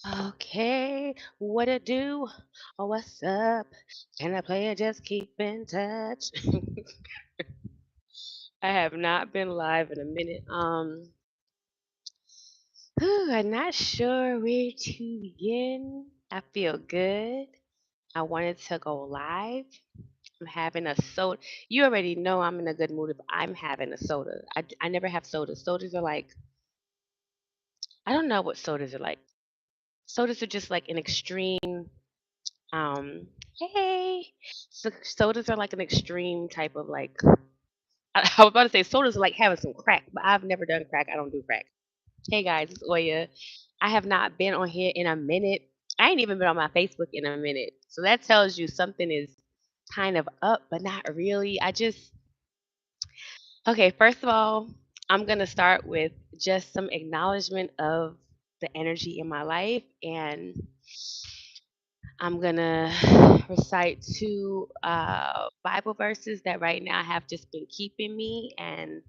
Okay, what it do? Oh, what's up? Can I play it? Just keep in touch. I have not been live in a minute. I'm not sure where to begin. I feel good. I wanted to go live. I'm having a soda. You already know I'm in a good mood if I'm having a soda. I never have sodas. Sodas are like, I don't know what sodas are like. Sodas are just like an extreme. Um, hey, sodas are like an extreme type of like. I was about to say sodas are like having some crack, but I've never done crack. I don't do crack. Hey guys, it's Oya. I have not been on here in a minute. I ain't even been on my Facebook in a minute. So that tells you something is kind of up, but not really. Okay, first of all, I'm going to start with just some acknowledgement of the energy in my life, and I'm going to recite two Bible verses that right now have just been keeping me and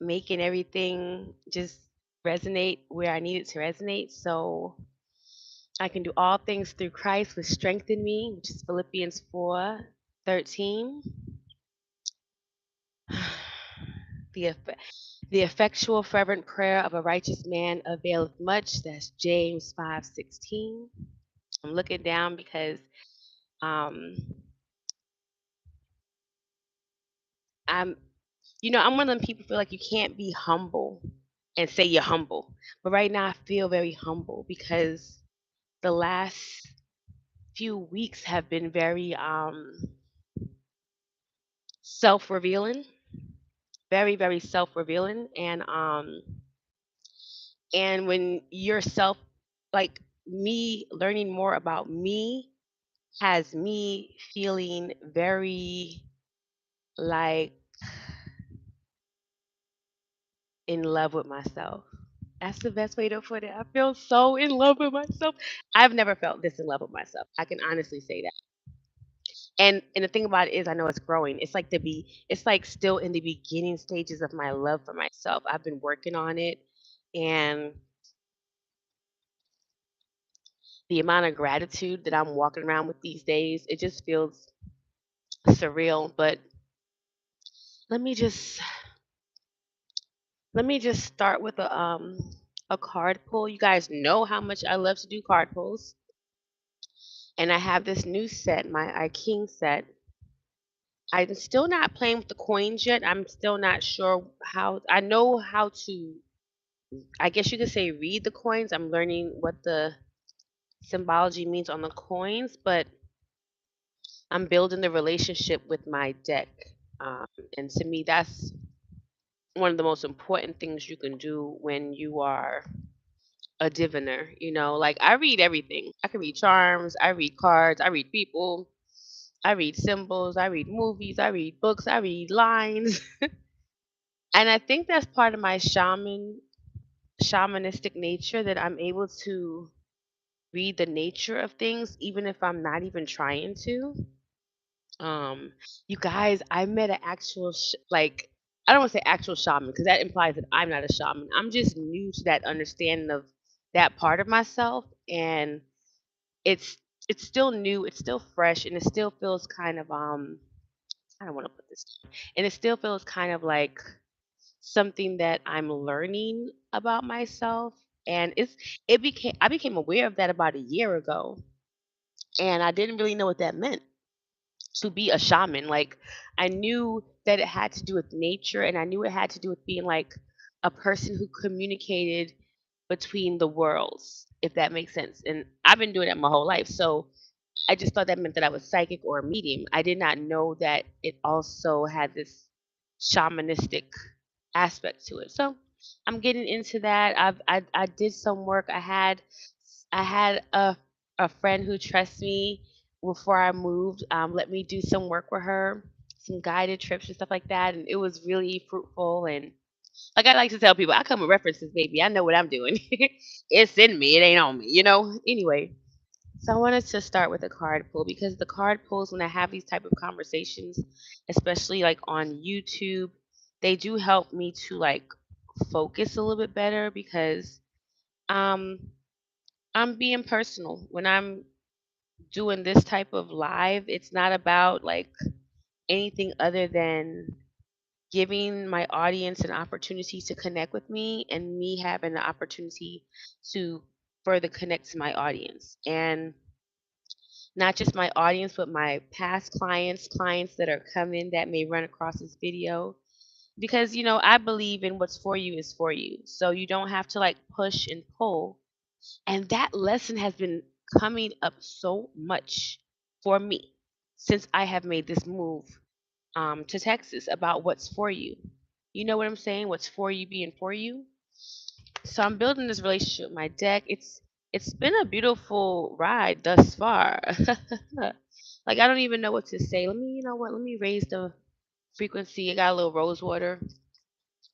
making everything just resonate where I need it to resonate. So I can do all things through Christ, which strengthened me, which is Philippians 4:13. The, the effectual, fervent prayer of a righteous man availeth much. That's James 5:16. I'm looking down because um, I'm, I'm one of them people feel like you can't be humble and say you're humble. But right now I feel very humble because the last few weeks have been very self-revealing, very very self-revealing, and when you're self like me learning more about me has me feeling very like in love with myself. That's the best way to put it. I feel so in love with myself. I've never felt this in love with myself. I can honestly say that. And the thing about it is I know it's growing. It's like still in the beginning stages of my love for myself. I've been working on it, and the amount of gratitude that I'm walking around with these days, it just feels surreal. But let me just let me just start with a card pull. You guys know how much I love to do card pulls. And I have this new set, my I King set. I'm still not playing with the coins yet. I'm still not sure how. I know how to, I guess you could say, read the coins. I'm learning what the symbology means on the coins, but I'm building the relationship with my deck. Um, and to me, that's one of the most important things you can do when you are a diviner. Like I read everything. I can read charms, I read cards, I read people, I read symbols, I read movies, I read books, I read lines. And I think that's part of my shamanistic nature that I'm able to read the nature of things even if I'm not even trying to. Um, you guys, I met an actual like I don't want to say actual shaman because that implies that I'm not a shaman. I'm just new to that understanding of that part of myself, and it's it's still new, it's still fresh, and it still feels kind of I don't want to put this, and it still feels kind of like something that I'm learning about myself, and it became I became aware of that about a year ago, and I didn't really know what that meant to be a shaman. Like I knew that it had to do with nature, and I knew it had to do with being like a person who communicated between the worlds, if that makes sense. And I've been doing that my whole life. So I just thought that meant that I was psychic or a medium. I did not know that it also had this shamanistic aspect to it. So I'm getting into that. I did some work. I had a friend who trusts me before I moved. Let me do some work with her, some guided trips and stuff like that, and it was really fruitful. And like I like to tell people, I come with references, baby. I know what I'm doing. It's in me. It ain't on me. Anyway, so I wanted to start with a card pull because the card pulls when I have these type of conversations, especially like on YouTube, they do help me to like focus a little bit better because um I'm being personal. When I'm doing this type of live, it's not about like anything other than giving my audience an opportunity to connect with me and me having the opportunity to further connect to my audience. And not just my audience, but my past clients, clients that are coming that may run across this video. Because, I believe in what's for you is for you. So you don't have to like push and pull. And that lesson has been coming up so much for me since I have made this move to Texas about what's for you. You know what I'm saying? What's for you being for you. So I'm building this relationship with my deck. It's been a beautiful ride thus far. Like I don't even know what to say. You know what? Let me raise the frequency. I got a little rose water.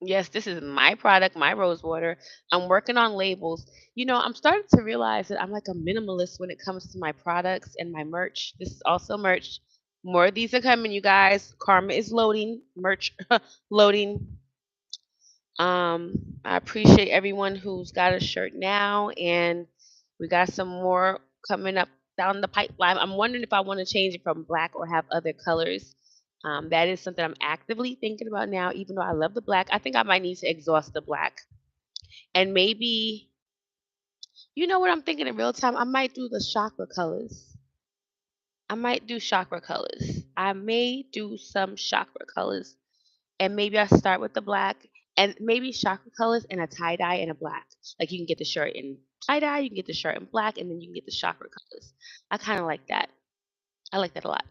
Yes, this is my product, my rose water. I'm working on labels. I'm starting to realize that I'm like a minimalist when it comes to my products and my merch. This is also merch. More of these are coming, you guys. Karma is loading. Merch loading. I appreciate everyone who's got a shirt now, and we got some more coming up down the pipeline. I'm wondering if I want to change it from black or have other colors. That is something I'm actively thinking about now, even though I love the black. I think I might need to exhaust the black. And maybe, you know what I'm thinking in real time? I might do the chakra colors. I might do chakra colors. I may do some chakra colors and maybe I start with the black and maybe chakra colors and a tie dye and a black. Like you can get the shirt in tie dye, you can get the shirt in black, and then you can get the chakra colors. I kind of like that. I like that a lot.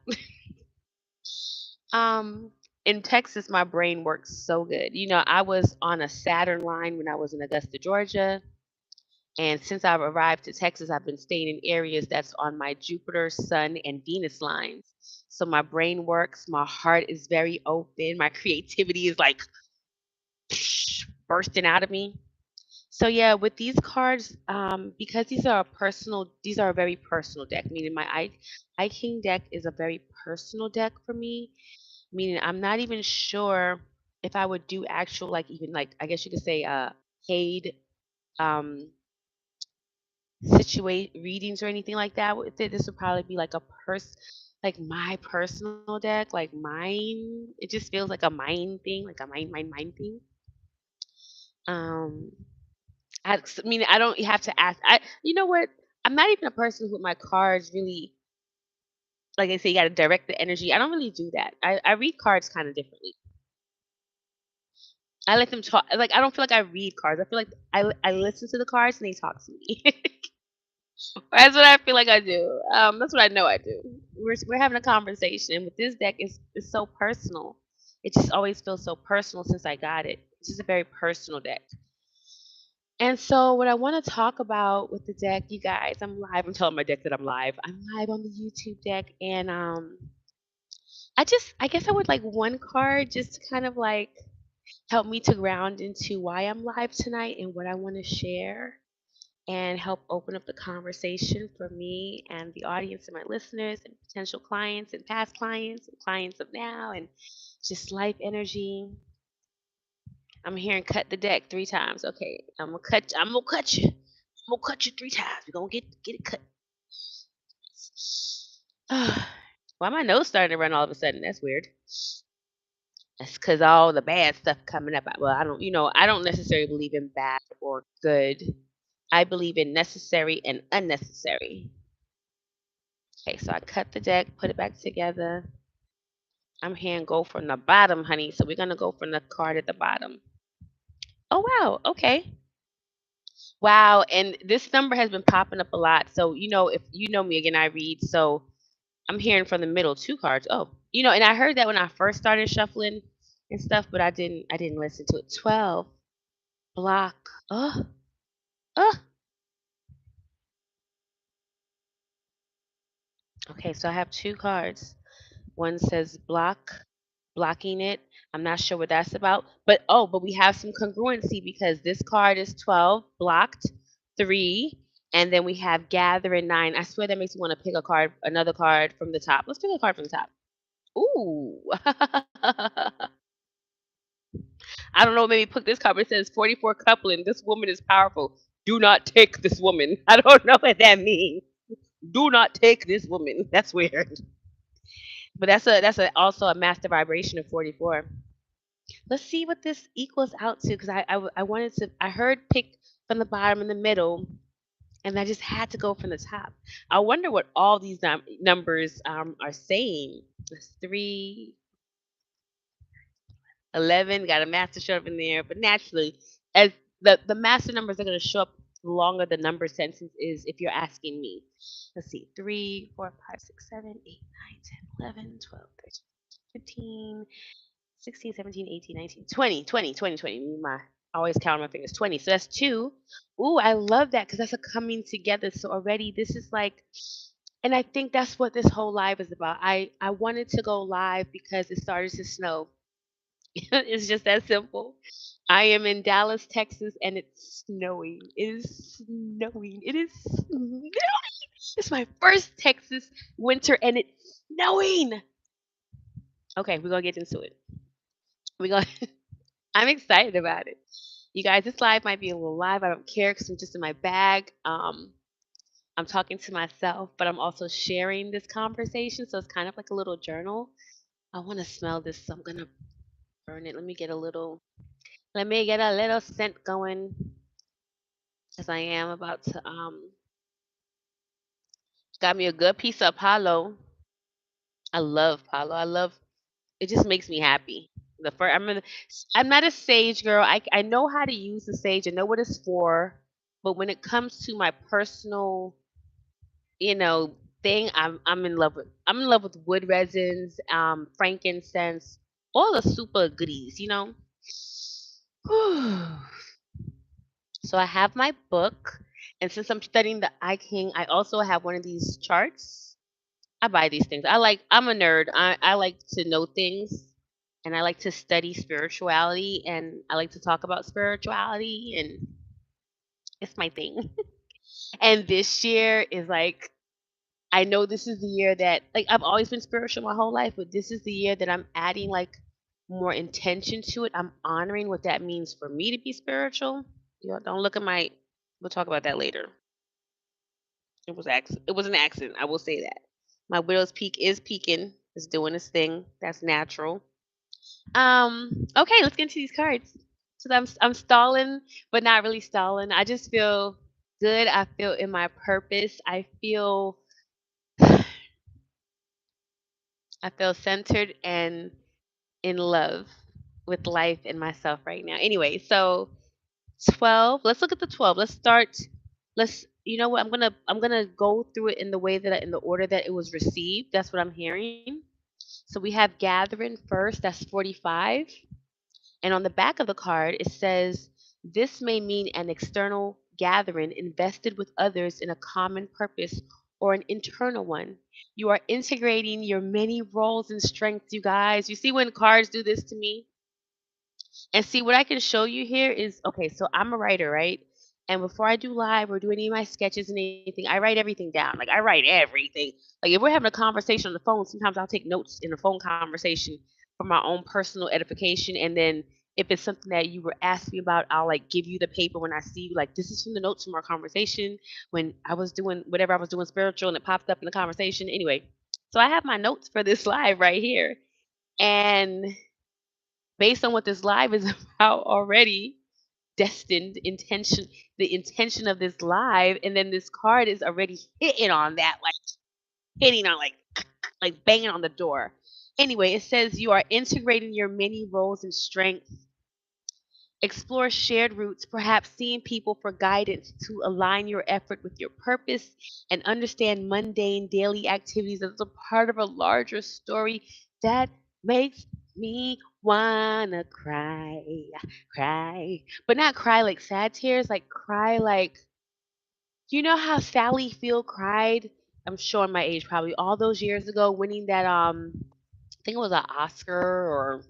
um, in Texas, my brain works so good. I was on a Saturn line when I was in Augusta, Georgia. And since I've arrived to Texas, I've been staying in areas that's on my Jupiter, Sun, and Venus lines. So my brain works, my heart is very open, my creativity is like bursting out of me. So yeah, with these cards, because these are a very personal deck. Meaning my I King deck is a very personal deck for me. Meaning I'm not even sure if I would do actual like even like I guess you could say paid um situate readings or anything like that with it. This would probably be like a like my personal deck, like mine. It just feels like a mind thing, like a mind thing. Um mean, I don't have to ask. You know what? I'm not even a person who with my cards really, like I say, you got to direct the energy. I don't really do that. I read cards kind of differently. I let them talk. Like I don't feel like I read cards. I feel like I listen to the cards and they talk to me. That's what I feel like I do. That's what I know I do. We're having a conversation. With this deck, it's so personal. It just always feels so personal since I got it. It's just a very personal deck. And so, what I want to talk about with the deck, you guys, I'm live. I'm telling my deck that I'm live. I'm live on the YouTube deck, and I guess I would like one card just to kind of like help me to ground into why I'm live tonight and what I want to share, and help open up the conversation for me and the audience and my listeners and potential clients and past clients and clients of now and just life energy. I'm hearing cut the deck 3 times. Okay, I'm gonna cut you. I'm gonna cut you 3 times. We're gonna get it cut. Why my nose starting to run all of a sudden? That's weird. That's because all the bad stuff coming up. Well, I don't necessarily believe in bad or good. I believe in necessary and unnecessary. Okay, so I cut the deck, put it back together. I'm hearing go from the bottom, honey. So we're gonna go from the card at the bottom. Oh wow, okay. Wow, and this number has been popping up a lot. So, if you know me again, I read. So I'm hearing from the middle 2 cards. Oh, and I heard that when I first started shuffling and stuff, but I didn't listen to it. 12 block. Oh, oh. Okay, so I have 2 cards. One says block, blocking it. I'm not sure what that's about. But we have some congruency because this card is 12, blocked, 3, and then we have gather and 9. I swear that makes me want to pick another card from the top. Let's pick a card from the top. Ooh. I don't know, maybe put this card. It says 44 coupling. This woman is powerful. Do not take this woman. I don't know what that means. Do not take this woman. That's weird. But that's also a master vibration of 44. Let's see what this equals out to because I wanted to. I heard pick from the bottom and the middle, and I just had to go from the top. I wonder what all these numbers are saying. It's 3, 11, got a master show up in there, but naturally, as the master numbers are going to show up the longer the number sentence is, if you're asking me. Let's see, 3, 4, 5, 6, 7, 8, 9, 10, 11, 12, 13, 15, 16, 17, 18, 19, 20, 20, 20, 20. I always count on my fingers. 20. So that's 2. Ooh, I love that because that's a coming together. So already this is like, and I think that's what this whole live is about. I wanted to go live because it started to snow. It's just that simple. I am in Dallas, Texas, and it's snowing. It is snowing. It is snowing. It's my first Texas winter, and it's snowing. Okay, we're gonna get into it. We're gonna. I'm excited about it. You guys, this live might be a little live. I don't care because I'm just in my bag. I'm talking to myself, but I'm also sharing this conversation, so it's kind of like a little journal. I want to smell this, so I'm gonna burn it. Let me get a little scent going as I am about to got me a good piece of palo. I love palo. I love it just makes me happy. The first I'm not a sage girl. I know how to use the sage. I know what it's for, but when it comes to my personal, you know, thing, I'm in love with wood resins, frankincense, all the super goodies, you know. So I have my book, and since I'm studying the I King, I also have one of these charts. I buy these things. I'm a nerd. I like to know things, and I like to study spirituality, and I like to talk about spirituality, and it's my thing. And this year is like I know this is the year that like I've always been spiritual my whole life, but this is the year that I'm adding like more intention to it. I'm honoring what that means for me to be spiritual. You know, don't look at my. We'll talk about that later. It was an accident. I will say that. My widow's peak is peaking. It's doing its thing. That's natural. Okay, let's get into these cards. So I'm stalling, but not really stalling. I just feel good. I feel in my purpose. I feel centered and in love with life and myself right now. Anyway, so 12. Let's look at the 12. Let's start. Let's. You know what? I'm gonna go through it in the way that in the order that it was received. That's what I'm hearing. So we have gathering first. That's 45. And on the back of the card, it says, this may mean an external gathering invested with others in a common purpose or an internal one. You are integrating your many roles and strengths, you guys. You see when cards do this to me? And see, what I can show you here is okay, so I'm a writer, right? And before I do live or do any of my sketches and anything, I write everything down. Like, I write everything. Like, if we're having a conversation on the phone, sometimes I'll take notes in a phone conversation for my own personal edification. And then if it's something that you were asking me about, I'll like give you the paper when I see you. Like, this is from the notes from our conversation when I was doing whatever I was doing spiritual and it popped up in the conversation. Anyway, so I have my notes for this live right here. And based on what this live is about already, destined intention, the intention of this live, and then this card is already hitting on that, like hitting on like banging on the door. Anyway, it says you are integrating your many roles and strengths. Explore shared routes, perhaps seeing people for guidance to align your effort with your purpose and understand mundane daily activities as a part of a larger story that makes me wanna cry. Cry. But not cry like sad tears, like cry like you know how Sally Field cried? I'm showing my age probably all those years ago winning that I think it was an Oscar or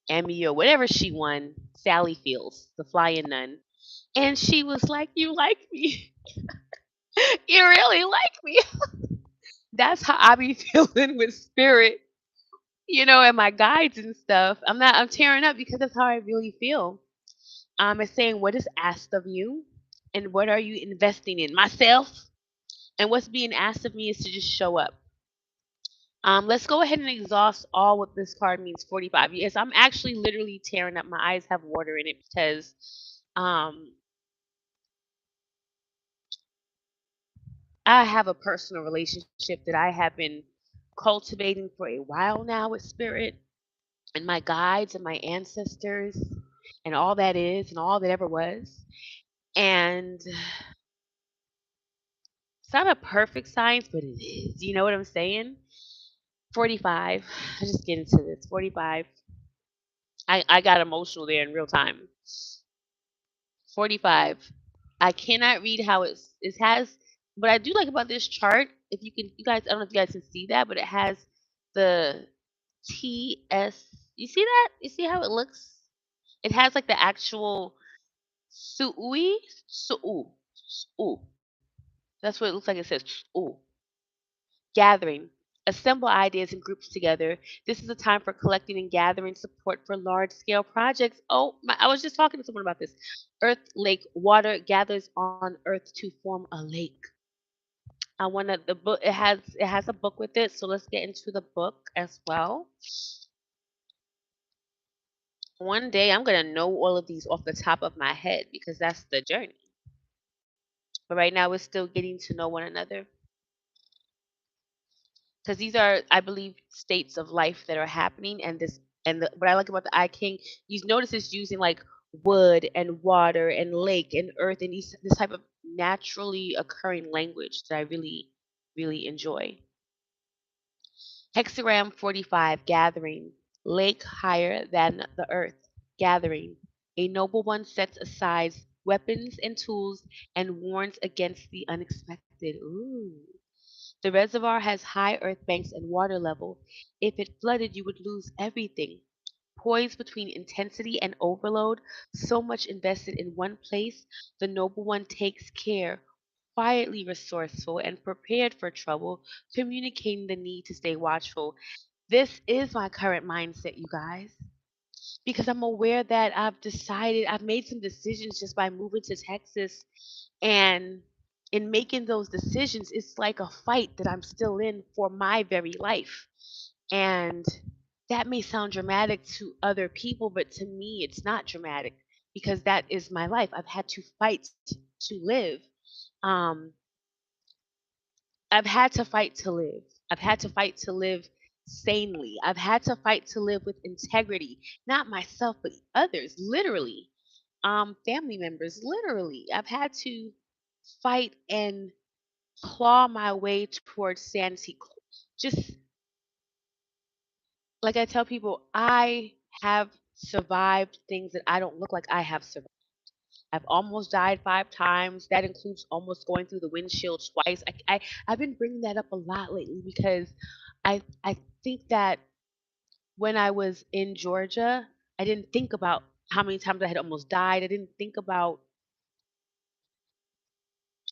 Emmy or whatever she won, Sally Fields, the flying nun. And she was like, you like me. You really like me. That's how I be feeling with spirit and my guides and stuff. I'm tearing up because that's how I really feel. It's saying what is asked of you and what are you investing in? Myself. And what's being asked of me is to just show up. Let's go ahead and exhaust all what this card means. 45. Yes, I'm actually literally tearing up. My eyes have water in it because um, I have a personal relationship that I have been cultivating for a while now with spirit and my guides and my ancestors and all that is and all that ever was. And it's not a perfect science, but it is. You know what I'm saying? 45. I just get into this. 45. I got emotional there in real time. 45. I cannot read how it has. What I do like about this chart, if you can, you guys, I don't know if you guys can see that, but it has the TS. You see that? You see how it looks? It has like the actual suui, suu, suu. That's what it looks like. It says suu. Gathering. Assemble ideas and groups together. This is a time for collecting and gathering support for large scale projects. Oh, I was just talking to someone about this. Earth, lake, water gathers on Earth to form a lake. I want to the book. It has a book with it, so let's get into the book as well. One day I'm gonna know all of these off the top of my head because that's the journey. But right now we're still getting to know one another. Because these are, I believe, states of life that are happening. And what I like about the I King, you notice it's using like wood and water and lake and earth and this type of naturally occurring language that I really, really enjoy. Hexagram 45, gathering, lake higher than the earth, gathering. A noble one sets aside weapons and tools and warns against the unexpected. Ooh. The reservoir has high earth banks and water level. If it flooded, you would lose everything. Poised between intensity and overload, so much invested in one place, the noble one takes care, quietly resourceful and prepared for trouble, communicating the need to stay watchful. This is my current mindset, you guys, because I'm aware that I've made some decisions just by moving to Texas. And in making those decisions, it's like a fight that I'm still in for my very life. And that may sound dramatic to other people, but to me, it's not dramatic because that is my life. I've had to fight to live. Um, I've had to fight to live. I've had to fight to live sanely. I've had to fight to live with integrity, not myself, but others, literally. Family members, literally. I've had to fight and claw my way towards sanity. Just like I tell people, I have survived things that I don't look like I have survived. I've almost died 5 times. That includes almost going through the windshield twice. I've been bringing that up a lot lately because I think that when I was in Georgia, I didn't think about how many times I had almost died. I didn't think about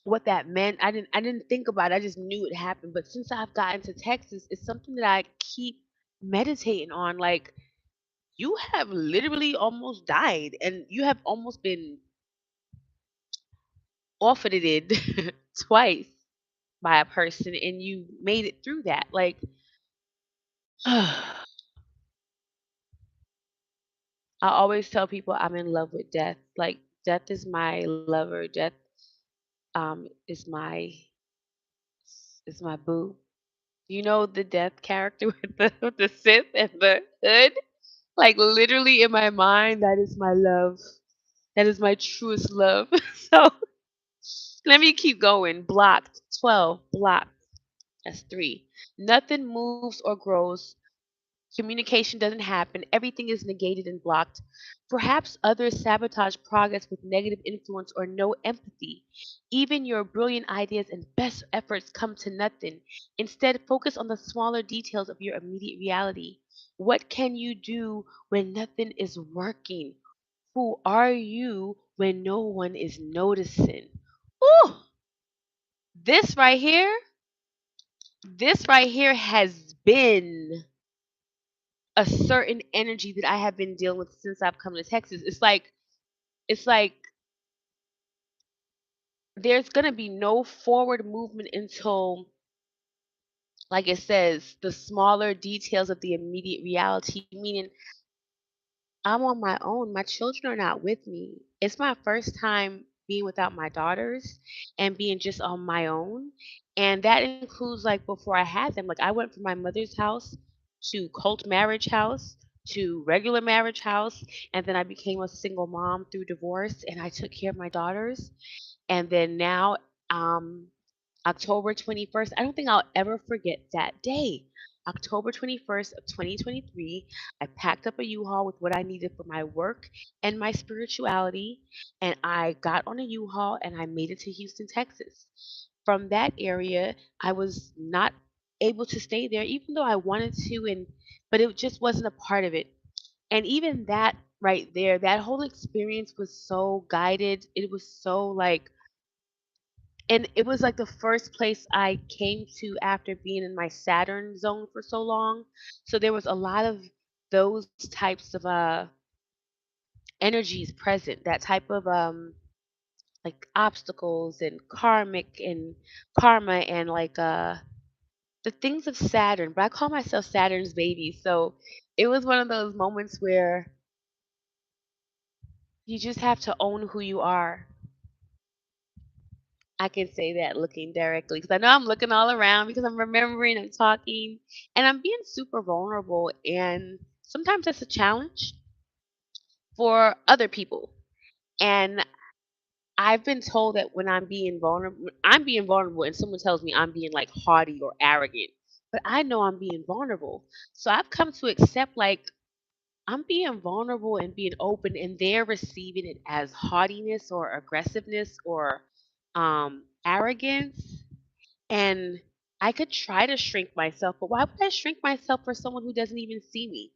what that meant. I didn't think about it. I just knew it happened. But since I've gotten to Texas, it's something that I keep meditating on. Like, you have literally almost died and you have almost been offered twice by a person and you made it through that. Like, I always tell people I'm in love with death. Like, death is my lover. Death is my boo. You know the death character with the Sith and the hood? Like, literally in my mind, that is my love. That is my truest love. So let me keep going. Blocked. 12. Blocked. That's 3. Nothing moves or grows. Communication doesn't happen. Everything is negated and blocked. Perhaps others sabotage progress with negative influence or no empathy. Even your brilliant ideas and best efforts come to nothing. Instead, focus on the smaller details of your immediate reality. What can you do when nothing is working? Who are you when no one is noticing? Ooh, this right here, this right here has been a certain energy that I have been dealing with since I've come to Texas. It's like there's gonna be no forward movement until, like it says, the smaller details of the immediate reality, meaning I'm on my own. My children are not with me. It's my first time being without my daughters and being just on my own. And that includes like before I had them. Like I went from my mother's house to cult marriage house to regular marriage house. And then I became a single mom through divorce and I took care of my daughters. And then now, um, October 21st, I don't think I'll ever forget that day. October 21st of 2023, I packed up a U-Haul with what I needed for my work and my spirituality, and I got on a U-Haul and I made it to Houston, Texas. From that area, I was not able to stay there even though I wanted to, and but it just wasn't a part of it. And even that right there, that whole experience was so guided. It was so like, and it was like the first place I came to after being in my Saturn zone for so long. So there was a lot of those types of energies present, that type of like obstacles and karmic and karma and like the things of Saturn. But I call myself Saturn's baby. So it was one of those moments where you just have to own who you are. I can say that looking directly because I know I'm looking all around because I'm remembering, I'm talking, and I'm being super vulnerable. And sometimes that's a challenge for other people. And I've been told that when I'm being vulnerable, and someone tells me I'm being like haughty or arrogant. But I know I'm being vulnerable. So I've come to accept like I'm being vulnerable and being open, and they're receiving it as haughtiness or aggressiveness or arrogance. And I could try to shrink myself, but why would I shrink myself for someone who doesn't even see me?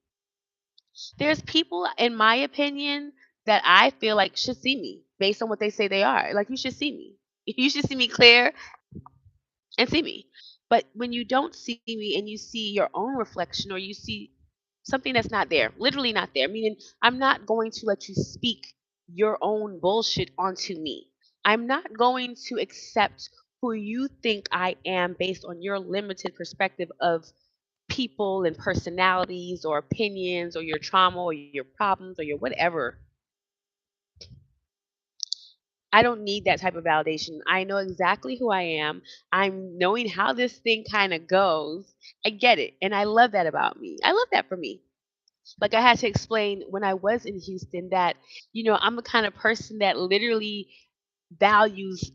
There's people, in my opinion, that I feel like should see me based on what they say they are. Like, you should see me. You should see me clear and see me. But when you don't see me and you see your own reflection or you see something that's not there, literally not there, meaning I'm not going to let you speak your own bullshit onto me. I'm not going to accept who you think I am based on your limited perspective of people and personalities or opinions or your trauma or your problems or your whatever. I don't need that type of validation. I know exactly who I am. I'm knowing how this thing kind of goes. I get it. And I love that about me. I love that for me. Like I had to explain when I was in Houston that, I'm the kind of person that literally values,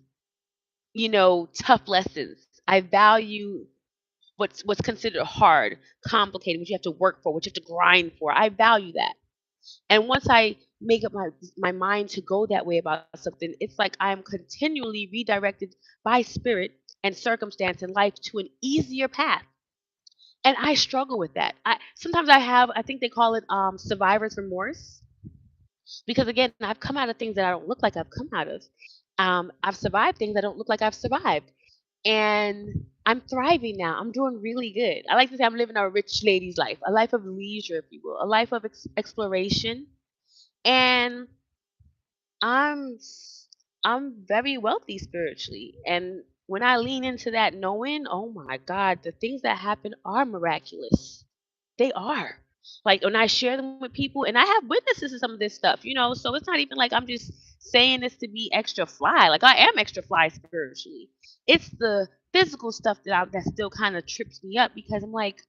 tough lessons. I value what's considered hard, complicated, what you have to work for, what you have to grind for. I value that. And once I make up my mind to go that way about something, it's like I'm continually redirected by spirit and circumstance in life to an easier path. And I struggle with that. Sometimes I think they call it survivor's remorse. Because again, I've come out of things that I don't look like I've come out of. I've survived things that don't look like I've survived. And I'm thriving now. I'm doing really good. I like to say I'm living a rich lady's life, a life of leisure, if you will, a life of exploration. And I'm I'm very wealthy spiritually. And when I lean into that knowing, oh my God, the things that happen are miraculous. They are. Like when I share them with people, and I have witnesses to some of this stuff, so it's not even like I'm just saying this to be extra fly. Like I am extra fly spiritually. It's the physical stuff that still kind of trips me up because I'm like,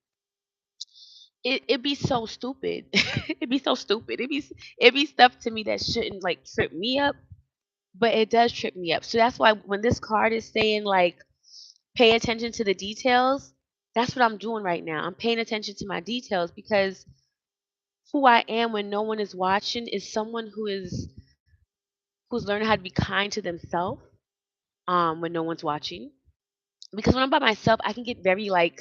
it'd be so stupid. It'd be so stupid. It'd be stuff to me that shouldn't like trip me up, but it does trip me up. So that's why when this card is saying like pay attention to the details, that's what I'm doing right now. I'm paying attention to my details because who I am when no one is watching is someone who's learning how to be kind to themselves when no one's watching. Because when I'm by myself, I can get very like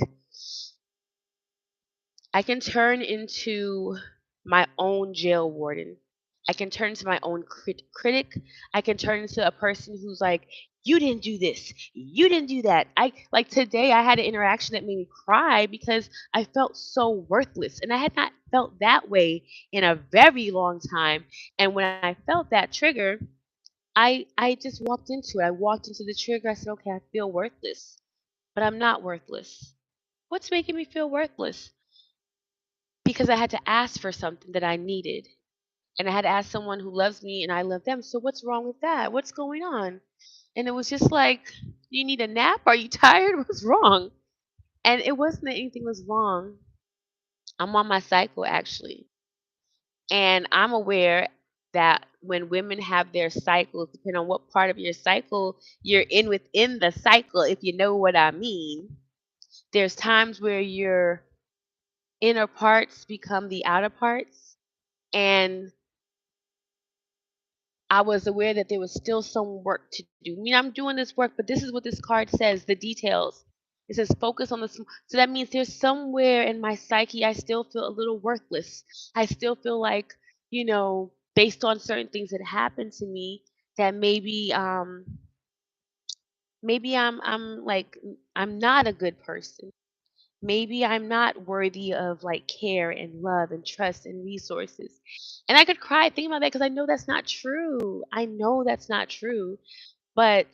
I can turn into my own jail warden. I can turn into my own critic. I can turn into a person who's like You didn't do this. You didn't do that. I like today I had an interaction that made me cry because I felt so worthless. And I had not felt that way in a very long time. And when I felt that trigger, I just walked into it. I walked into the trigger. I said, okay, I feel worthless, but I'm not worthless. What's making me feel worthless? Because I had to ask for something that I needed. And I had to ask someone who loves me and I love them. So what's wrong with that? What's going on? And it was just like, you need a nap? Are you tired? What's wrong? And it wasn't that anything was wrong. I'm on my cycle actually. And I'm aware that when women have their cycles, depending on what part of your cycle you're in within the cycle, if you know what I mean, there's times where your inner parts become the outer parts. And I was aware that there was still some work to do. I mean, I'm doing this work, but this is what this card says, the details. It says focus on the so that means there's somewhere in my psyche I still feel a little worthless. I still feel like, based on certain things that happened to me that maybe I'm like I'm not a good person. Maybe I'm not worthy of like care and love and trust and resources. And I could cry thinking about that because I know that's not true. I know that's not true. But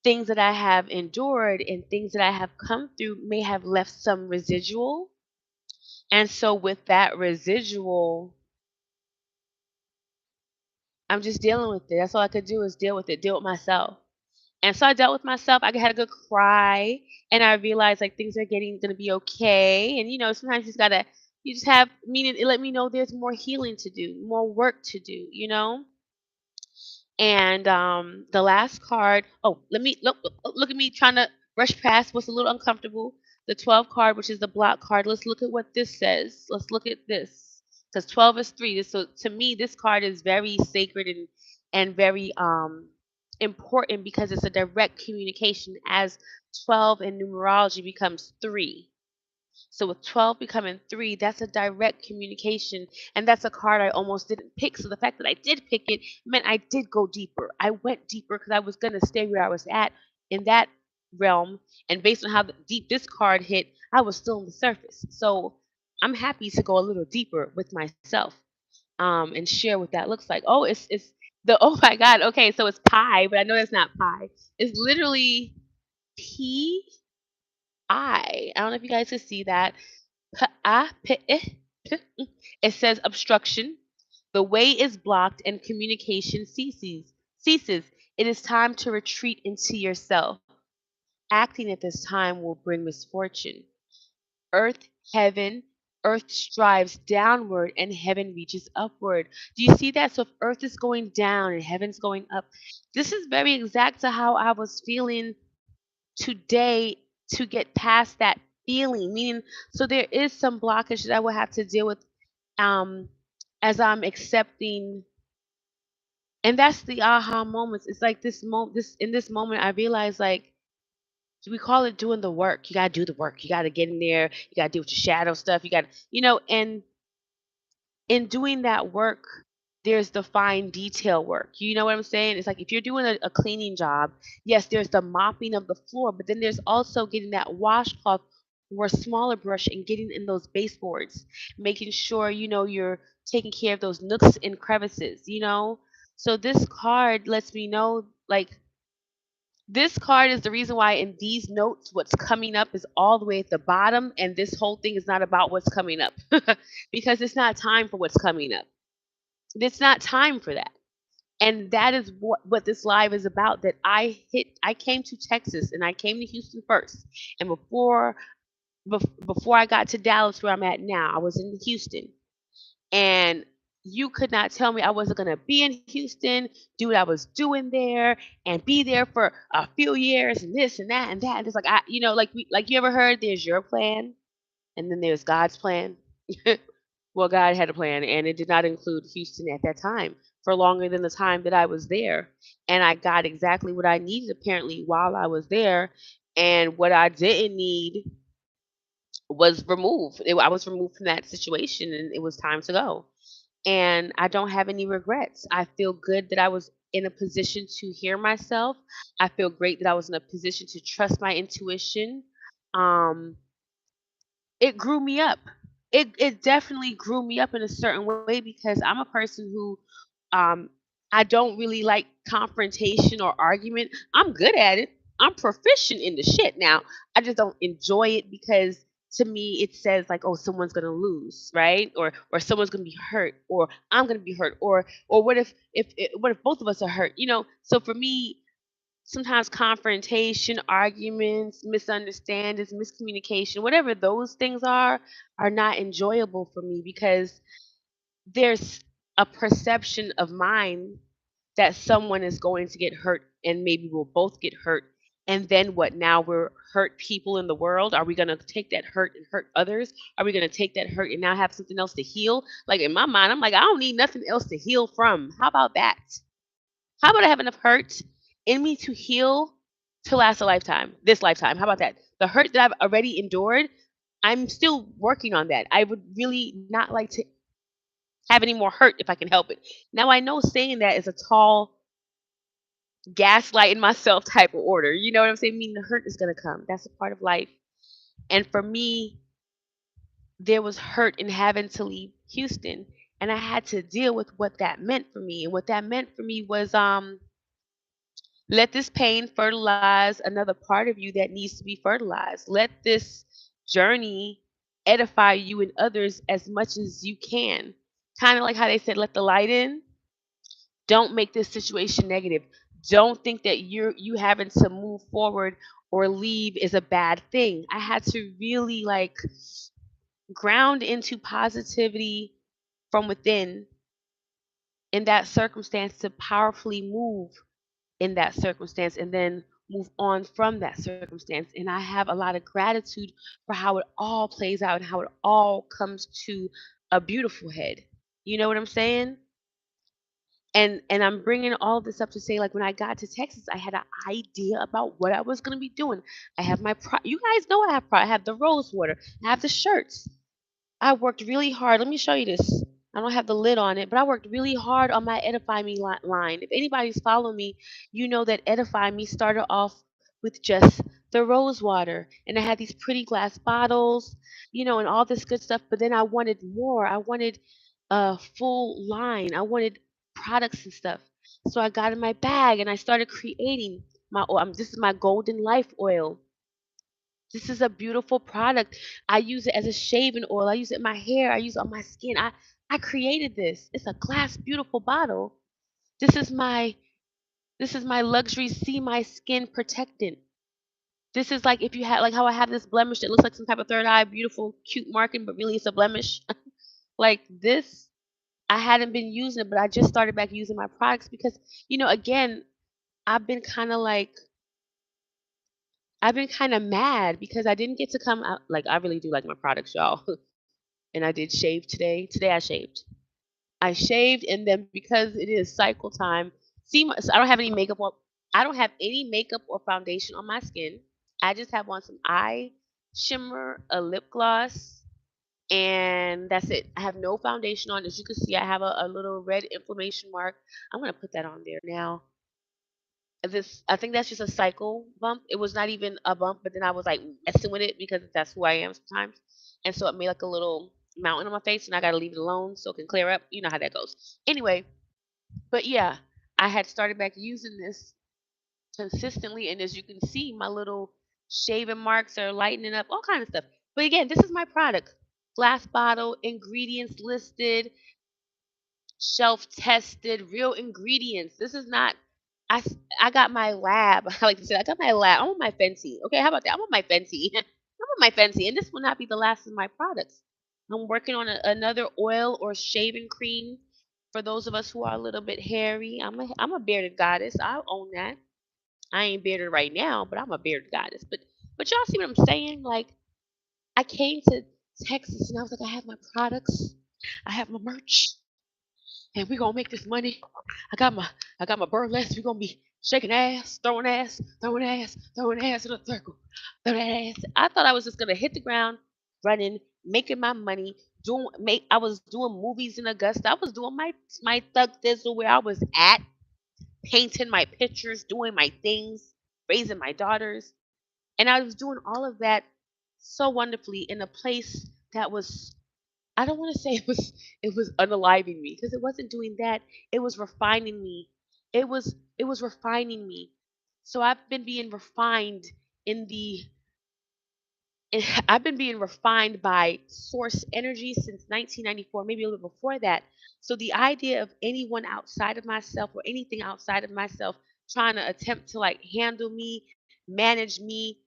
things that I have endured and things that I have come through may have left some residual. And so with that residual, I'm just dealing with it. That's all I could do is deal with it, deal with myself. And so I dealt with myself. I had a good cry, and I realized like things are getting gonna be okay. And sometimes you just have meaning. It let me know there's more healing to do, more work to do. And the last card. Oh, let me look at me trying to rush past what's a little uncomfortable. The 12 card, which is the block card. Let's look at what this says. Let's look at this because 12 is 3. So to me, this card is very sacred and very important because it's a direct communication as 12 in numerology becomes 3. So with 12 becoming 3, that's a direct communication. And that's a card I almost didn't pick. So the fact that I did pick it meant I did go deeper. I went deeper because I was going to stay where I was at in that realm. And based on how deep this card hit, I was still on the surface. So I'm happy to go a little deeper with myself and share what that looks like. Oh, it's the oh my God. Okay, so it's pie, but I know that's not pie. It's literally P I. I don't know if you guys can see that. It says obstruction. The way is blocked and communication ceases. It is time to retreat into yourself. Acting at this time will bring misfortune. Earth, heaven, earth strives downward and heaven reaches upward. Do you see that? So if earth is going down and heaven's going up, this is very exact to how I was feeling today to get past that feeling. Meaning, so there is some blockage that I will have to deal with um as I'm accepting, and that's the aha moments. It's like this in this moment I realize like we call it doing the work. You gotta do the work. You gotta get in there. You gotta deal with your shadow stuff. You gotta, and in doing that work, there's the fine detail work. You know what I'm saying? It's like if you're doing a cleaning job, yes, there's the mopping of the floor, but then there's also getting that washcloth or smaller brush and getting in those baseboards, making sure you're taking care of those nooks and crevices. So this card lets me know like this card is the reason why in these notes what's coming up is all the way at the bottom and this whole thing is not about what's coming up because it's not time for what's coming up. It's not time for that. And that is what this live is about. That I came to Texas and I came to Houston first. And before I got to Dallas where I'm at now, I was in Houston. And you could not tell me I wasn't gonna be in Houston, do what I was doing there, and be there for a few years and this and that and that. And it's like like you ever heard there's your plan and then there's God's plan. Well, God had a plan, and it did not include Houston at that time for longer than the time that I was there. And I got exactly what I needed apparently while I was there. And what I didn't need was removed. I was removed from that situation, and it was time to go. And I don't have any regrets. I feel good that I was in a position to hear myself. I feel great that I was in a position to trust my intuition. Um, it grew me up. It definitely grew me up in a certain way because I'm a person who um I don't really like confrontation or argument. I'm good at it. I'm proficient in the shit now. I just don't enjoy it because to me it says like, oh, someone's gonna lose, right? Or someone's gonna be hurt, or I'm gonna be hurt, or what if both of us are hurt? So for me, sometimes confrontation, arguments, misunderstandings, miscommunication, whatever those things are not enjoyable for me because there's a perception of mine that someone is going to get hurt and maybe we'll both get hurt. And then what? Now we're hurt people in the world. Are we going to take that hurt and hurt others? Are we going to take that hurt and now have something else to heal? Like in my mind, I'm like, I don't need nothing else to heal from. How about that? How about I have enough hurt in me to heal to last a lifetime, this lifetime? How about that? The hurt that I've already endured, I'm still working on that. I would really not like to have any more hurt if I can help it. Now I know saying that is a tall gaslighting myself type of order. You know what I'm saying? Meaning the hurt is gonna come. That's a part of life. And for me, there was hurt in having to leave Houston. And I had to deal with what that meant for me. And what that meant for me was let this pain fertilize another part of you that needs to be fertilized. Let this journey edify you and others as much as you can. Kind of like how they said, let the light in. Don't make this situation negative. Don't think that you having to move forward or leave is a bad thing. I had to really like ground into positivity from within in that circumstance to powerfully move in that circumstance and then move on from that circumstance. And I have a lot of gratitude for how it all plays out and how it all comes to a beautiful head. You know what I'm saying? And I'm bringing all this up to say, like, when I got to Texas, I had an idea about what I was going to be doing. I have you guys know I have I have the rose water. I have the shirts. I worked really hard. Let me show you this. I don't have the lid on it, but I worked really hard on my Edify Me line. If anybody's followed me, you know that Edify Me started off with just the rose water. And I had these pretty glass bottles, and all this good stuff. But then I wanted more. I wanted a full line. I wanted products and stuff. So I got in my bag and I started creating my oil. This is my golden life oil. This is a beautiful product. I use it as a shaving oil. I use it in my hair. I use it on my skin. I created this. It's a glass beautiful bottle. This is my this is my luxury see my skin protectant. This is like if you had like how I have this blemish that looks like some type of third eye, beautiful, cute marking, but really it's a blemish. Like this, I hadn't been using it, but I just started back using my products because, again, I've been kind of like I've been kind of mad because I didn't get to come out. Like I really do like my products, y'all. And I did shave today. Today I shaved. I shaved, and then because it is cycle time, so I don't have any makeup on. I don't have any makeup or foundation on my skin. I just have on some eye shimmer, a lip gloss, and that's it. I have no foundation on. As you can see, I have a little red inflammation mark. I'm gonna put that on there now. I think that's just a cycle bump. It was not even a bump, but then I was like messing with it because that's who I am sometimes. And so it made like a little mountain on my face and I gotta leave it alone so it can clear up. You know how that goes. Anyway, but yeah, I had started back using this consistently and as you can see, my little shaving marks are lightening up, all kind of stuff. But again, this is my product. Glass bottle, ingredients listed, shelf tested, real ingredients. This is not. I got my lab. I like to say I got my lab. I'm on my Fenty. Okay, how about that? I'm on my Fenty. I'm on my Fenty, and this will not be the last of my products. I'm working on another oil or shaving cream for those of us who are a little bit hairy. I'm a bearded goddess. I'll own that. I ain't bearded right now, but I'm a bearded goddess. But y'all see what I'm saying? Like I came to Texas and I was like, I have my products, I have my merch, and we gonna make this money. I got my I got my burlesque. We gonna be shaking ass, throwing ass, throwing ass, throwing ass in a circle. Throw that ass. I thought I was just gonna hit the ground, running, making my money, doing I was doing movies in Augusta. I was doing my thug thizzle where I was at. painting my pictures, doing my things, raising my daughters. And I was doing all of that so wonderfully in a place that was, I don't want to say it was unaliving me, because it wasn't doing that. It was refining me. It was refining me. So I've been being refined in the I've been being refined by source energy since 1994, maybe a little before that. So the idea of anyone outside of myself or anything outside of myself trying to attempt to like handle me, manage me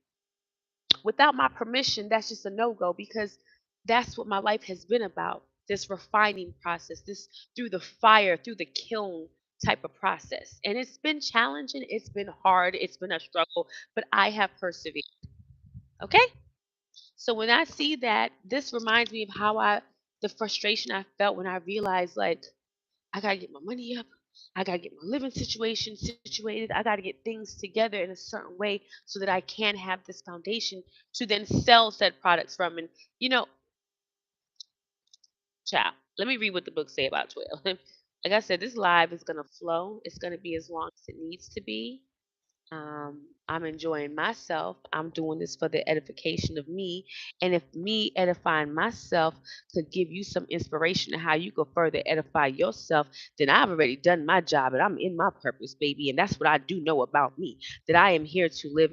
without my permission, that's just a no-go, because that's what my life has been about. This refining process, this through the fire, through the kiln type of process. And it's been challenging, it's been hard, it's been a struggle, but I have persevered. Okay? So when I see that, this reminds me of the frustration I felt when I realized, like, I gotta get my money up. I gotta get my living situation situated. I gotta get things together in a certain way so that I can have this foundation to then sell said products from. And you know, child, let me read what the book say about 12. Like I said, this live is gonna flow. It's gonna be as long as it needs to be. I'm enjoying myself. I'm doing this for the edification of me. And if me edifying myself could give you some inspiration to how you go further edify yourself, then I've already done my job and I'm in my purpose, baby. And that's what I do know about me, that I am here to live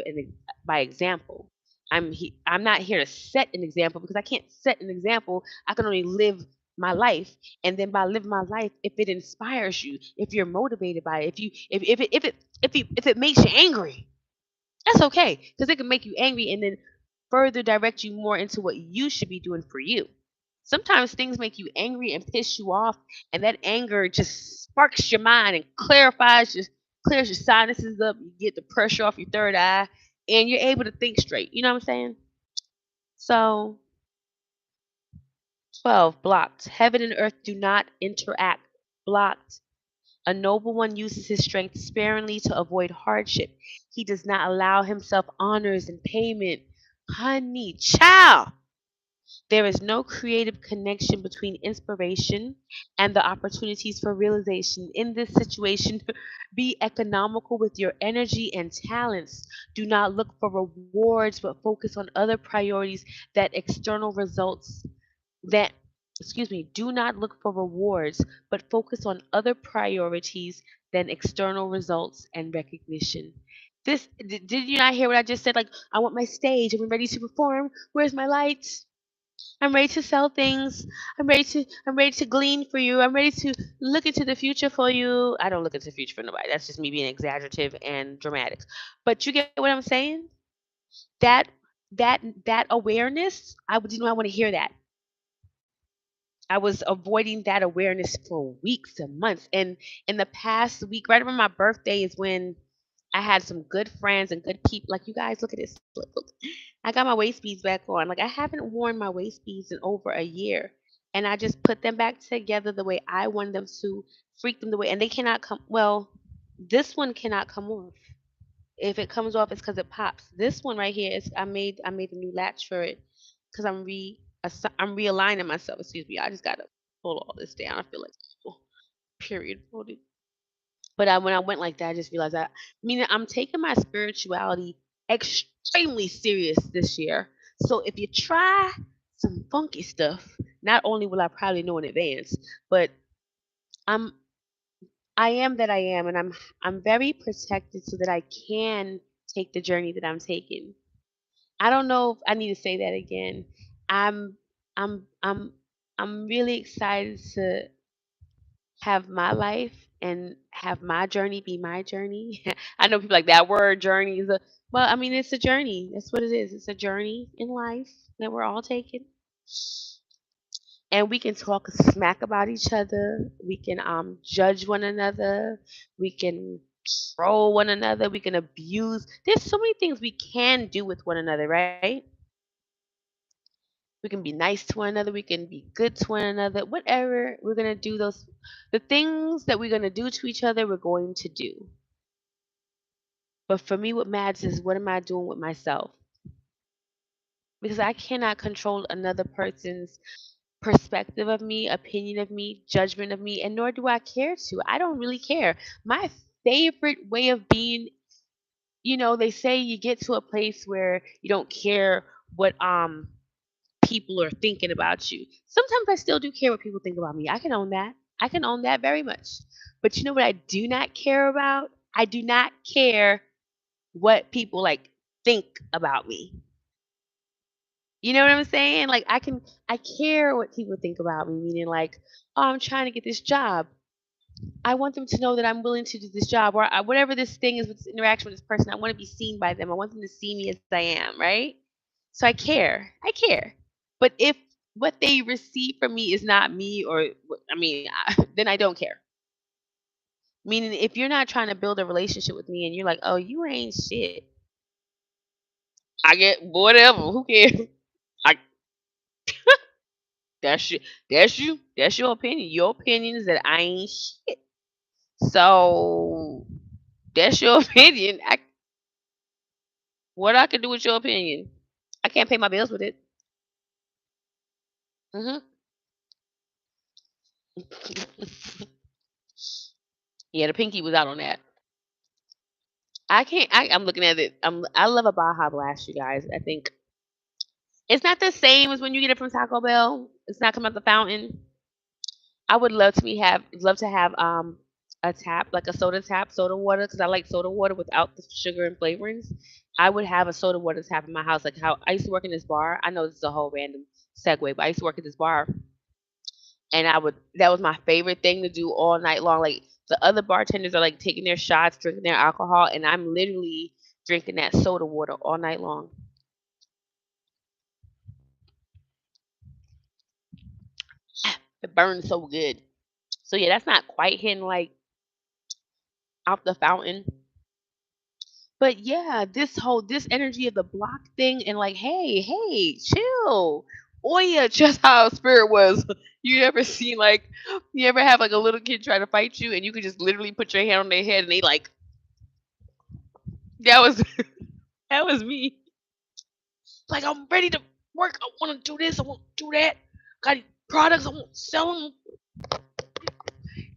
by example. I'm not here to set an example, because I can't set an example. I can only live my life. And then by living my life, if it inspires you, if you're motivated by it, if it makes you angry, that's okay, because it can make you angry and then further direct you more into what you should be doing for you. Sometimes things make you angry and piss you off, and that anger just sparks your mind and clears your sinuses up. You get the pressure off your third eye, and you're able to think straight. You know what I'm saying? So 12, blocked. Heaven and earth do not interact. Blocked. A noble one uses his strength sparingly to avoid hardship. He does not allow himself honors and payment. Honey, child. There is no creative connection between inspiration and the opportunities for realization. In this situation, be economical with your energy and talents. Do not look for rewards, but focus on other priorities that external results that do not look for rewards, but focus on other priorities than external results and recognition. Did you not hear what I just said? Like, I want my stage. I'm ready to perform. Where's my lights? I'm ready to sell things. I'm ready to glean for you. I'm ready to look into the future for you. I don't look into the future for nobody. That's just me being exaggerative and dramatic. But you get what I'm saying? That that awareness, I want to hear that. I was avoiding that awareness for weeks and months. And in the past week, right around my birthday, is when I had some good friends and good people. Like, you guys, look at this. Look. I got my waist beads back on. Like, I haven't worn my waist beads in over a year. And I just put them back together the way I wanted them to, freak them the way. And they cannot come. Well, this one cannot come off. If it comes off, it's because it pops. This one right here is I made a new latch for it, because I'm realigning myself. Excuse me. I just gotta pull all this down. I feel like, oh, period. But when I went like that, I just realized that, meaning I'm taking my spirituality extremely serious this year. So if you try some funky stuff, not only will I probably know in advance, but I'm I am that I am, and I'm very protected so that I can take the journey that I'm taking. I don't know if I need to say that again. I'm I'm I'm I'm really excited to have my life and have my journey be my journey. I know people like that word journey is a, well, I mean, it's a journey. That's what it is. It's a journey in life that we're all taking. And we can talk smack about each other. We can judge one another. We can troll one another. We can abuse. There's so many things we can do with one another, right? We can be nice to one another. We can be good to one another. Whatever we're gonna do, the things that we're gonna do to each other, we're going to do. But for me, what matters is, what am I doing with myself? Because I cannot control another person's perspective of me, opinion of me, judgment of me, and nor do I care to. I don't really care. My favorite way of being. They say you get to a place where you don't care what people are thinking about you. Sometimes I still do care what people think about me. I can own that. I can own that very much. But you know what I do not care about? I do not care what people like think about me. You know what I'm saying? Like I care what people think about me, meaning like, oh, I'm trying to get this job. I want them to know that I'm willing to do this job, or whatever this thing is with this interaction with this person. I want to be seen by them. I want them to see me as I am, right? So I care. I care. But if what they receive from me is not me, or I mean, then I don't care. Meaning, if you're not trying to build a relationship with me and you're like, oh, you ain't shit, I get whatever. Who cares? I that's you. That's you. That's your opinion. Your opinion is that I ain't shit. So that's your opinion. What I can do with your opinion? I can't pay my bills with it. Hmm. Yeah, the pinky was out on that. I can't. I'm looking at it. I love a Baja Blast, you guys. I think it's not the same as when you get it from Taco Bell. It's not coming out the fountain. I would love to have a tap, like a soda tap, soda water, because I like soda water without the sugar and flavorings. I would have a soda water tap in my house, like how I used to work in this bar. I know this is a whole random segue, but I used to work at this bar, and that was my favorite thing to do all night long. Like the other bartenders are like taking their shots, drinking their alcohol, and I'm literally drinking that soda water all night long. It burns so good. So yeah, that's not quite hitting like out the fountain. But yeah, this energy of the block thing and like, hey, chill. Oh yeah, just how spirit was. You ever seen like you ever have like a little kid try to fight you and you could just literally put your hand on their head and they like that was that was me. Like I'm ready to work. I want to do this. I want to do that. Got products. I want to sell them.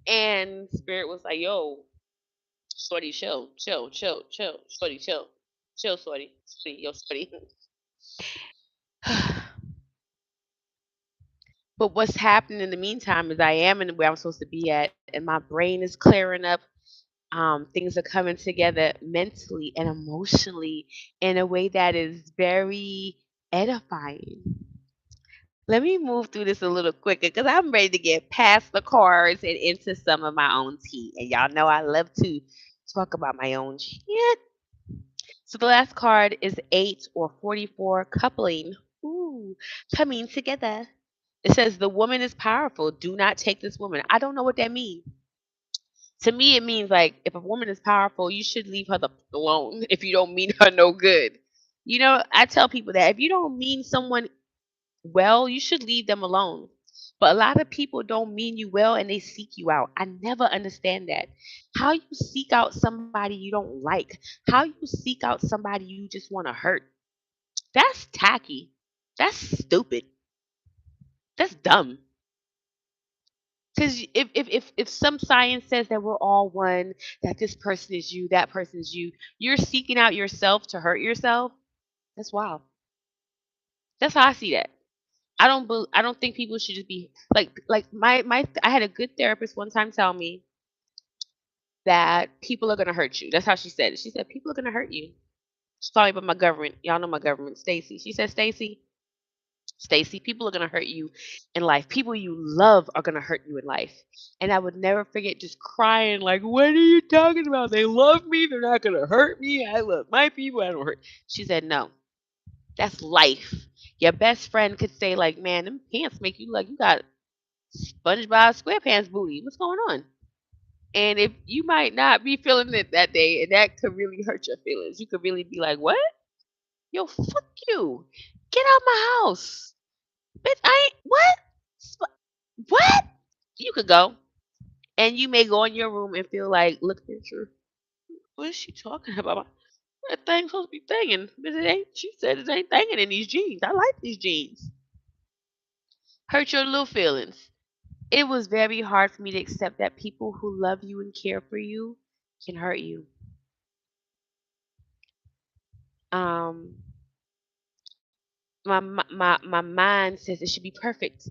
And spirit was like, yo, shorty, chill, shorty, chill, shorty, yo, shorty. But what's happening in the meantime is I am in where I'm supposed to be at, and my brain is clearing up. Things are coming together mentally and emotionally in a way that is very edifying. Let me move through this a little quicker because I'm ready to get past the cards and into some of my own tea. And y'all know I love to talk about my own shit. So the last card is 8 or 44 coupling. Ooh, coming together. It says the woman is powerful. Do not take this woman. I don't know what that means. To me, it means like if a woman is powerful, you should leave her alone if you don't mean her no good. I tell people that if you don't mean someone well, you should leave them alone. But a lot of people don't mean you well and they seek you out. I never understand that. How you seek out somebody you don't like, how you seek out somebody you just want to hurt. That's tacky. That's stupid. That's dumb. Because if some science says that we're all one, that this person is you, that person is you, you're seeking out yourself to hurt yourself. That's wild. That's how I see that. I don't think people should just be like my I had a good therapist one time tell me that people are gonna hurt you. That's how she said it. She said people are gonna hurt you. She told me about my government. Y'all know my government, Stacy. She said, Stacy, people are gonna hurt you in life. People you love are gonna hurt you in life. And I would never forget just crying, like, what are you talking about? They love me, they're not gonna hurt me. I love my people, I don't hurt. She said, no, that's life. Your best friend could say, like, man, them pants make you like you got SpongeBob SquarePants booty. What's going on? And if you might not be feeling it that day, and that could really hurt your feelings, you could really be like, what? Yo, fuck you. Get out my house. Bitch, I ain't what? What? You could go. And you may go in your room and feel like, look at her. What is she talking about? That thing's supposed to be thinging. But it ain't. She said it ain't thinging in these jeans. I like these jeans. Hurt your little feelings. It was very hard for me to accept that people who love you and care for you can hurt you. Um, my mind says it should be perfect,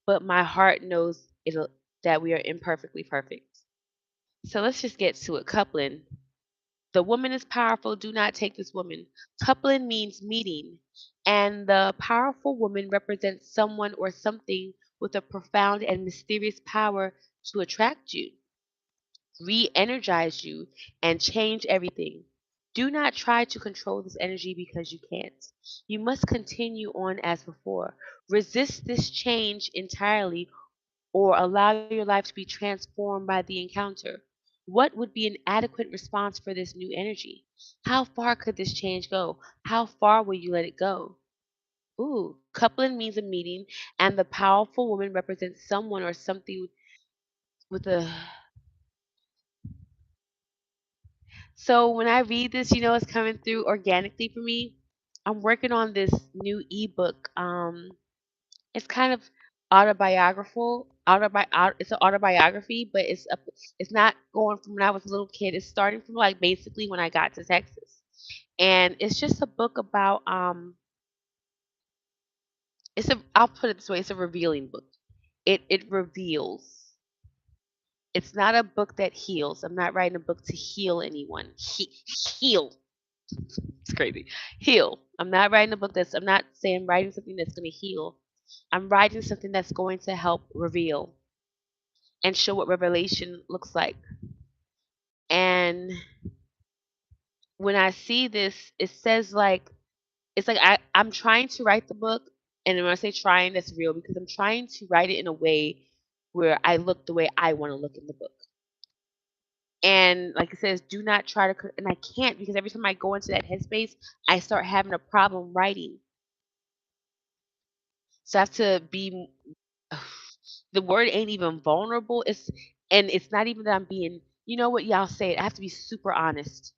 but my heart knows it'll that we are imperfectly perfect. So let's just get to it. Coupling. The woman is powerful. Do not take this woman. Coupling means meeting, and the powerful woman represents someone or something with a profound and mysterious power to attract you, re energize you, and change everything. Do not try to control this energy because you can't. You must continue on as before. Resist this change entirely or allow your life to be transformed by the encounter. What would be an adequate response for this new energy? How far could this change go? How far will you let it go? Ooh, coupling means a meeting, and the powerful woman represents someone or something with a. So when I read this, it's coming through organically for me. I'm working on this new ebook. It's kind of autobiographical. It's an autobiography, but it's not going from when I was a little kid. It's starting from like basically when I got to Texas, and it's just a book about I'll put it this way, it's a revealing book. It reveals. It's not a book that heals. I'm not writing a book to heal anyone. Heal. It's crazy. Heal. I'm not writing a book that's. I'm not saying writing something that's going to heal. I'm writing something that's going to help reveal and show what revelation looks like. And when I see this, it says like it's like I'm trying to write the book, and when I say trying, that's real because I'm trying to write it in a way where I look the way I want to look in the book. And like it says, do not try to, and I can't because every time I go into that headspace, I start having a problem writing. So I have to be. The word ain't even vulnerable. It's not even that I'm being. You know what? Y'all say it. I have to be super honest,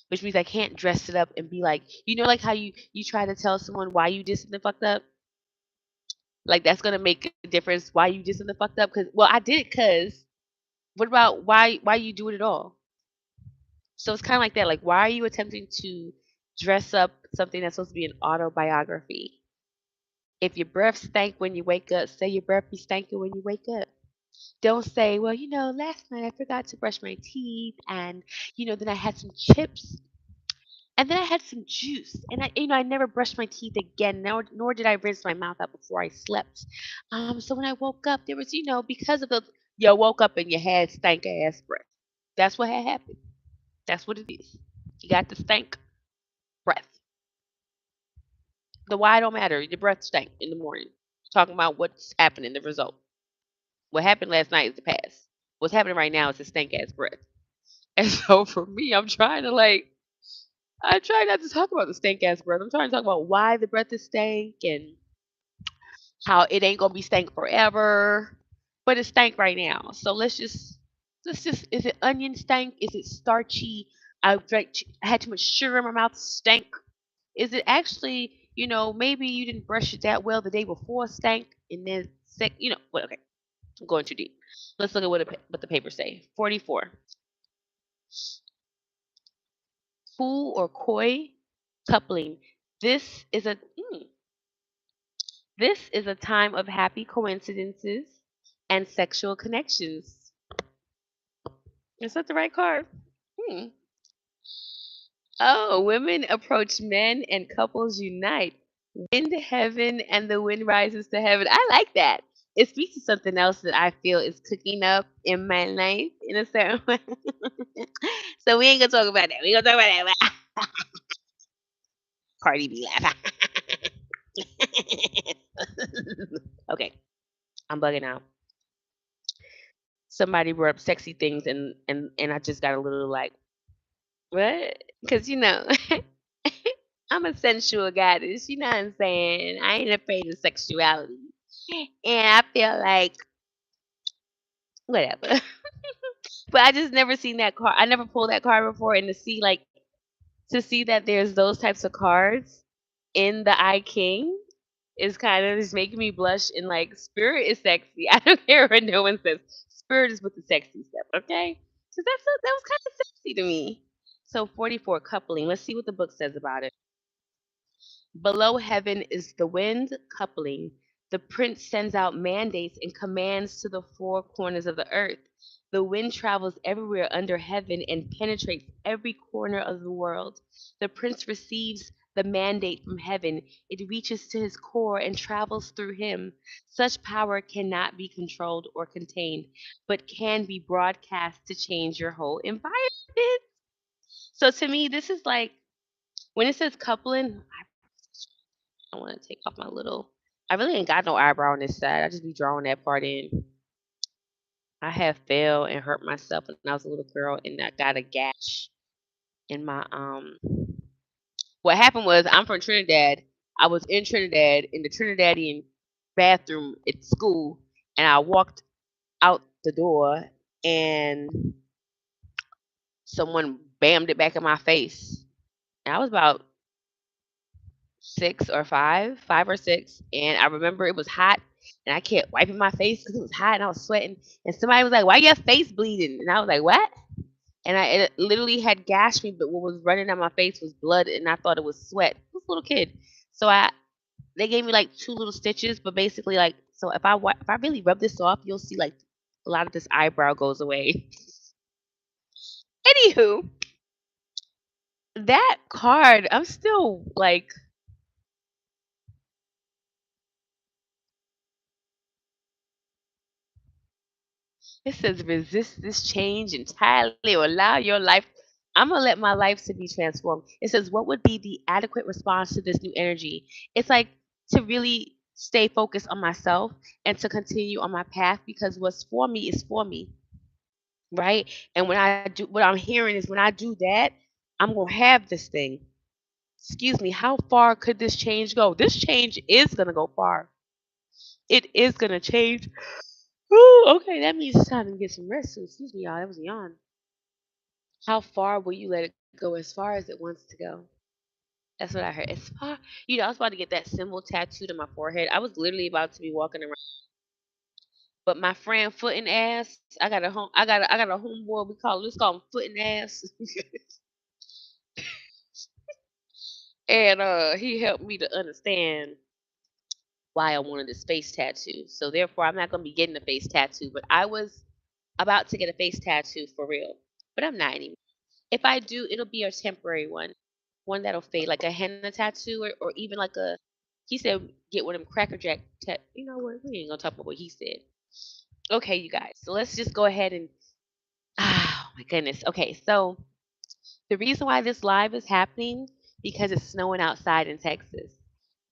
which means I can't dress it up and be like, like how you try to tell someone why you did something fucked up. Like that's gonna make a difference. Why you did something fucked up? Because I did it. Cause what about why you do it at all? So it's kind of like that. Like why are you attempting to dress up something that's supposed to be an autobiography? If your breath stank when you wake up, say your breath be stanking when you wake up. Don't say, well, last night I forgot to brush my teeth and, then I had some chips and then I had some juice and I never brushed my teeth again, nor did I rinse my mouth out before I slept. So when I woke up, there was, because of you woke up and you had stank ass breath. That's what had happened. That's what it is. You got the stank breath. The why don't matter. Your breath stank in the morning. Talking about what's happening, the result. What happened last night is the past. What's happening right now is a stank ass breath. And so for me, I try not to talk about the stank ass breath. I'm trying to talk about why the breath is stank and how it ain't gonna be stank forever, but it's stank right now. So let's just is it onion stank? Is it starchy? I had too much sugar in my mouth, stank. Is it actually, maybe you didn't brush it that well the day before, stank, and then well, okay, I'm going too deep. Let's look at what the papers say. 44. Cool or coy coupling. This is a this is a time of happy coincidences and sexual connections. Is that the right card? Hmm. Oh, women approach men and couples unite. Wind to heaven and the wind rises to heaven. I like that. It speaks to something else that I feel is cooking up in my life in a certain way. So we ain't gonna talk about that. We gonna talk about that. Cardi B laugh. Okay, I'm bugging out. Somebody brought up sexy things and I just got a little like, what? Because I'm a sensual goddess. You know what I'm saying? I ain't afraid of sexuality, and I feel like whatever. But I just never seen that card. I never pulled that card before, and to see that there's those types of cards in the I King is kind of just making me blush. And like, spirit is sexy. I don't care what no one says. Spirit is with the sexy stuff. Okay. So that was kind of sexy to me. So 44 coupling. Let's see what the book says about it. Below heaven is the wind coupling. The prince sends out mandates and commands to the four corners of the earth. The wind travels everywhere under heaven and penetrates every corner of the world. The prince receives the mandate from heaven. It reaches to his core and travels through him. Such power cannot be controlled or contained, but can be broadcast to change your whole environment. So to me, this is like when it says coupling, I want to take off my little. I really ain't got no eyebrow on this side. I just be drawing that part in. I have fell and hurt myself when I was a little girl, and I got a gash in my. What happened was I'm from Trinidad. I was in Trinidad in the Trinidadian bathroom at school, and I walked out the door, and someone bammed it back in my face. And I was about 6 or 5, 5 or 6, and I remember it was hot, and I kept wiping my face because it was hot and I was sweating. And somebody was like, "Why your face bleeding?" And I was like, "What?" And it literally had gashed me, but what was running down my face was blood, and I thought it was sweat. I was a little kid, so they gave me like 2 little stitches, but basically like so if I really rub this off, you'll see like a lot of this eyebrow goes away. Anywho, that card, I'm still like it says resist this change entirely or allow your life. I'm gonna let my life to be transformed. It says what would be the adequate response to this new energy? It's like to really stay focused on myself and to continue on my path because what's for me is for me, right? And when I do what I'm hearing is when I do that, I'm gonna have this thing. Excuse me, how far could this change go? This change is gonna go far. It is gonna change. Ooh, okay, that means it's time to get some rest. So excuse me, y'all. That was a yawn. How far will you let it go as far as it wants to go? That's what I heard. As far, I was about to get that symbol tattooed on my forehead. I was literally about to be walking around, but my friend Foot and Ass, I got a homeboy. Let's call him Foot and Ass, and he helped me to understand why I wanted this face tattoo. So therefore, I'm not gonna be getting a face tattoo, but I was about to get a face tattoo for real, but I'm not anymore. If I do, it'll be a temporary one that'll fade, like a henna tattoo, or even like a. He said get one of them Cracker Jack. You know what? We ain't gonna talk about what he said. Okay, you guys. So let's just go ahead and. Oh my goodness. Okay, so the reason why this live is happening because it's snowing outside in Texas,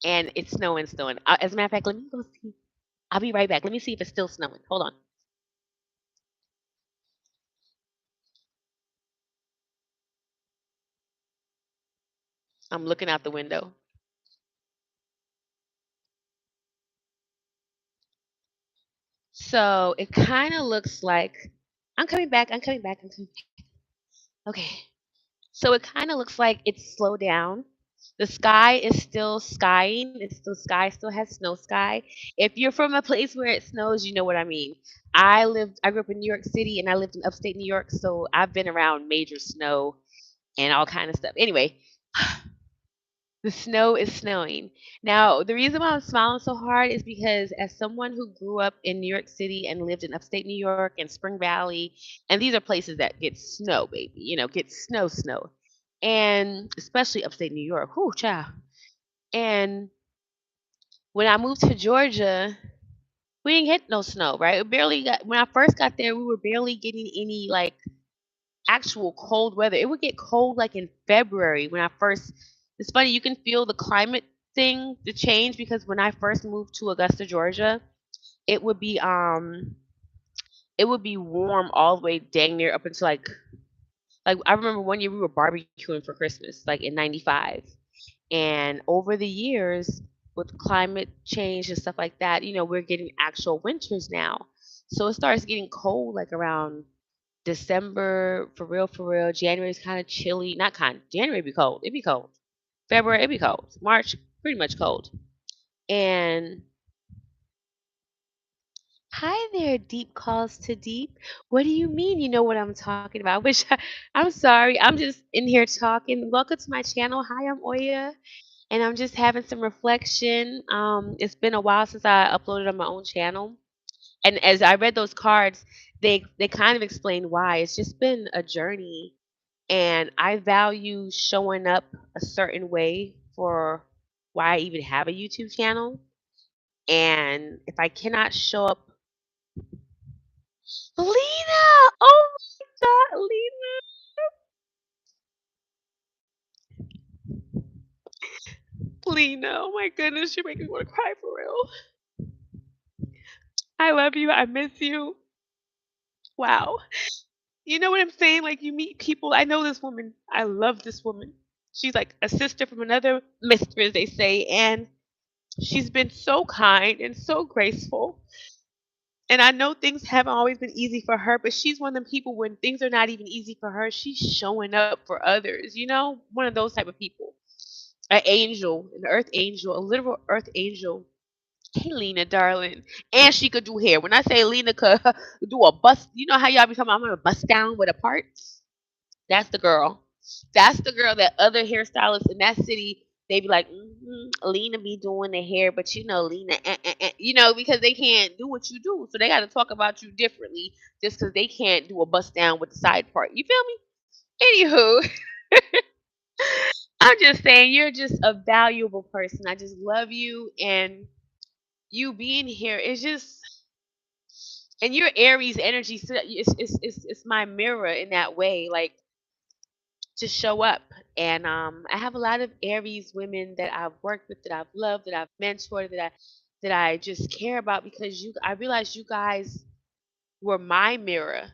and it's snowing. As a matter of fact, let me go see. I'll be right back. Let me see if it's still snowing. Hold on. I'm looking out the window. So it kind of looks like I'm coming back. I'm coming back. I'm coming back. Okay. So it kind of looks like it's slowed down. The sky is still skying. It's the sky still has snow sky. If you're from a place where it snows, you know what I mean. I grew up in New York City and I lived in upstate New York, so I've been around major snow and all kind of stuff. Anyway, the snow is snowing. Now, the reason why I'm smiling so hard is because as someone who grew up in New York City and lived in upstate New York and Spring Valley, and these are places that get snow, baby, get snow. And especially upstate New York. Whoo, child. And when I moved to Georgia, we didn't get no snow, right? When I first got there, we were barely getting any like actual cold weather. It would get cold like in February when I first. It's funny you can feel the climate thing, the change because when I first moved to Augusta, Georgia, it would be um it would be warm all the way dang near up until like I remember one year we were barbecuing for Christmas like in '95. And over the years with climate change and stuff like that, we're getting actual winters now. So it starts getting cold like around December, for real, for real. January's kind of chilly. Not kind. January be cold. It be cold. February it be cold. March pretty much cold. And Hi there, deep calls to deep. What do you mean you know what I'm talking about? I'm sorry. I'm just in here talking. Welcome to my channel. Hi, I'm Oya, and I'm just having some reflection. It's been a while since I uploaded on my own channel. And as I read those cards, they kind of explain why. It's just been a journey, and I value showing up a certain way for why I even have a YouTube channel. And if I cannot show up, Lena! Oh my God, Lena! Oh my goodness, you're making me want to cry for real. I love you. I miss you. Wow. You know what I'm saying? Like you meet people. I know this woman. I love this woman. She's like a sister from another mister, as they say, and she's been so kind and so graceful. And I know things haven't always been easy for her, but she's one of them people when things are not even easy for her, she's showing up for others, you know? One of those type of people. An angel, an earth angel, a literal earth angel. Hey, Lena, darling. And she could do hair. When I say Lena could do a bust, you know how y'all be talking about, I'm going to bust down with a part? That's the girl. That's the girl that other hairstylists in that city, they be like, Lena be doing the hair, but you know, Lena, you know, because they can't do what you do. So they got to talk about you differently just because they can't do a bust down with the side part. You feel me? Anywho, I'm just saying you're just a valuable person. I just love you, and you being here is just, and your Aries energy, so it's my mirror in that way. Like, to show up. And I have a lot of Aries women that I've worked with, that I've loved, that I've mentored, that I just care about, because I realize you guys were my mirror.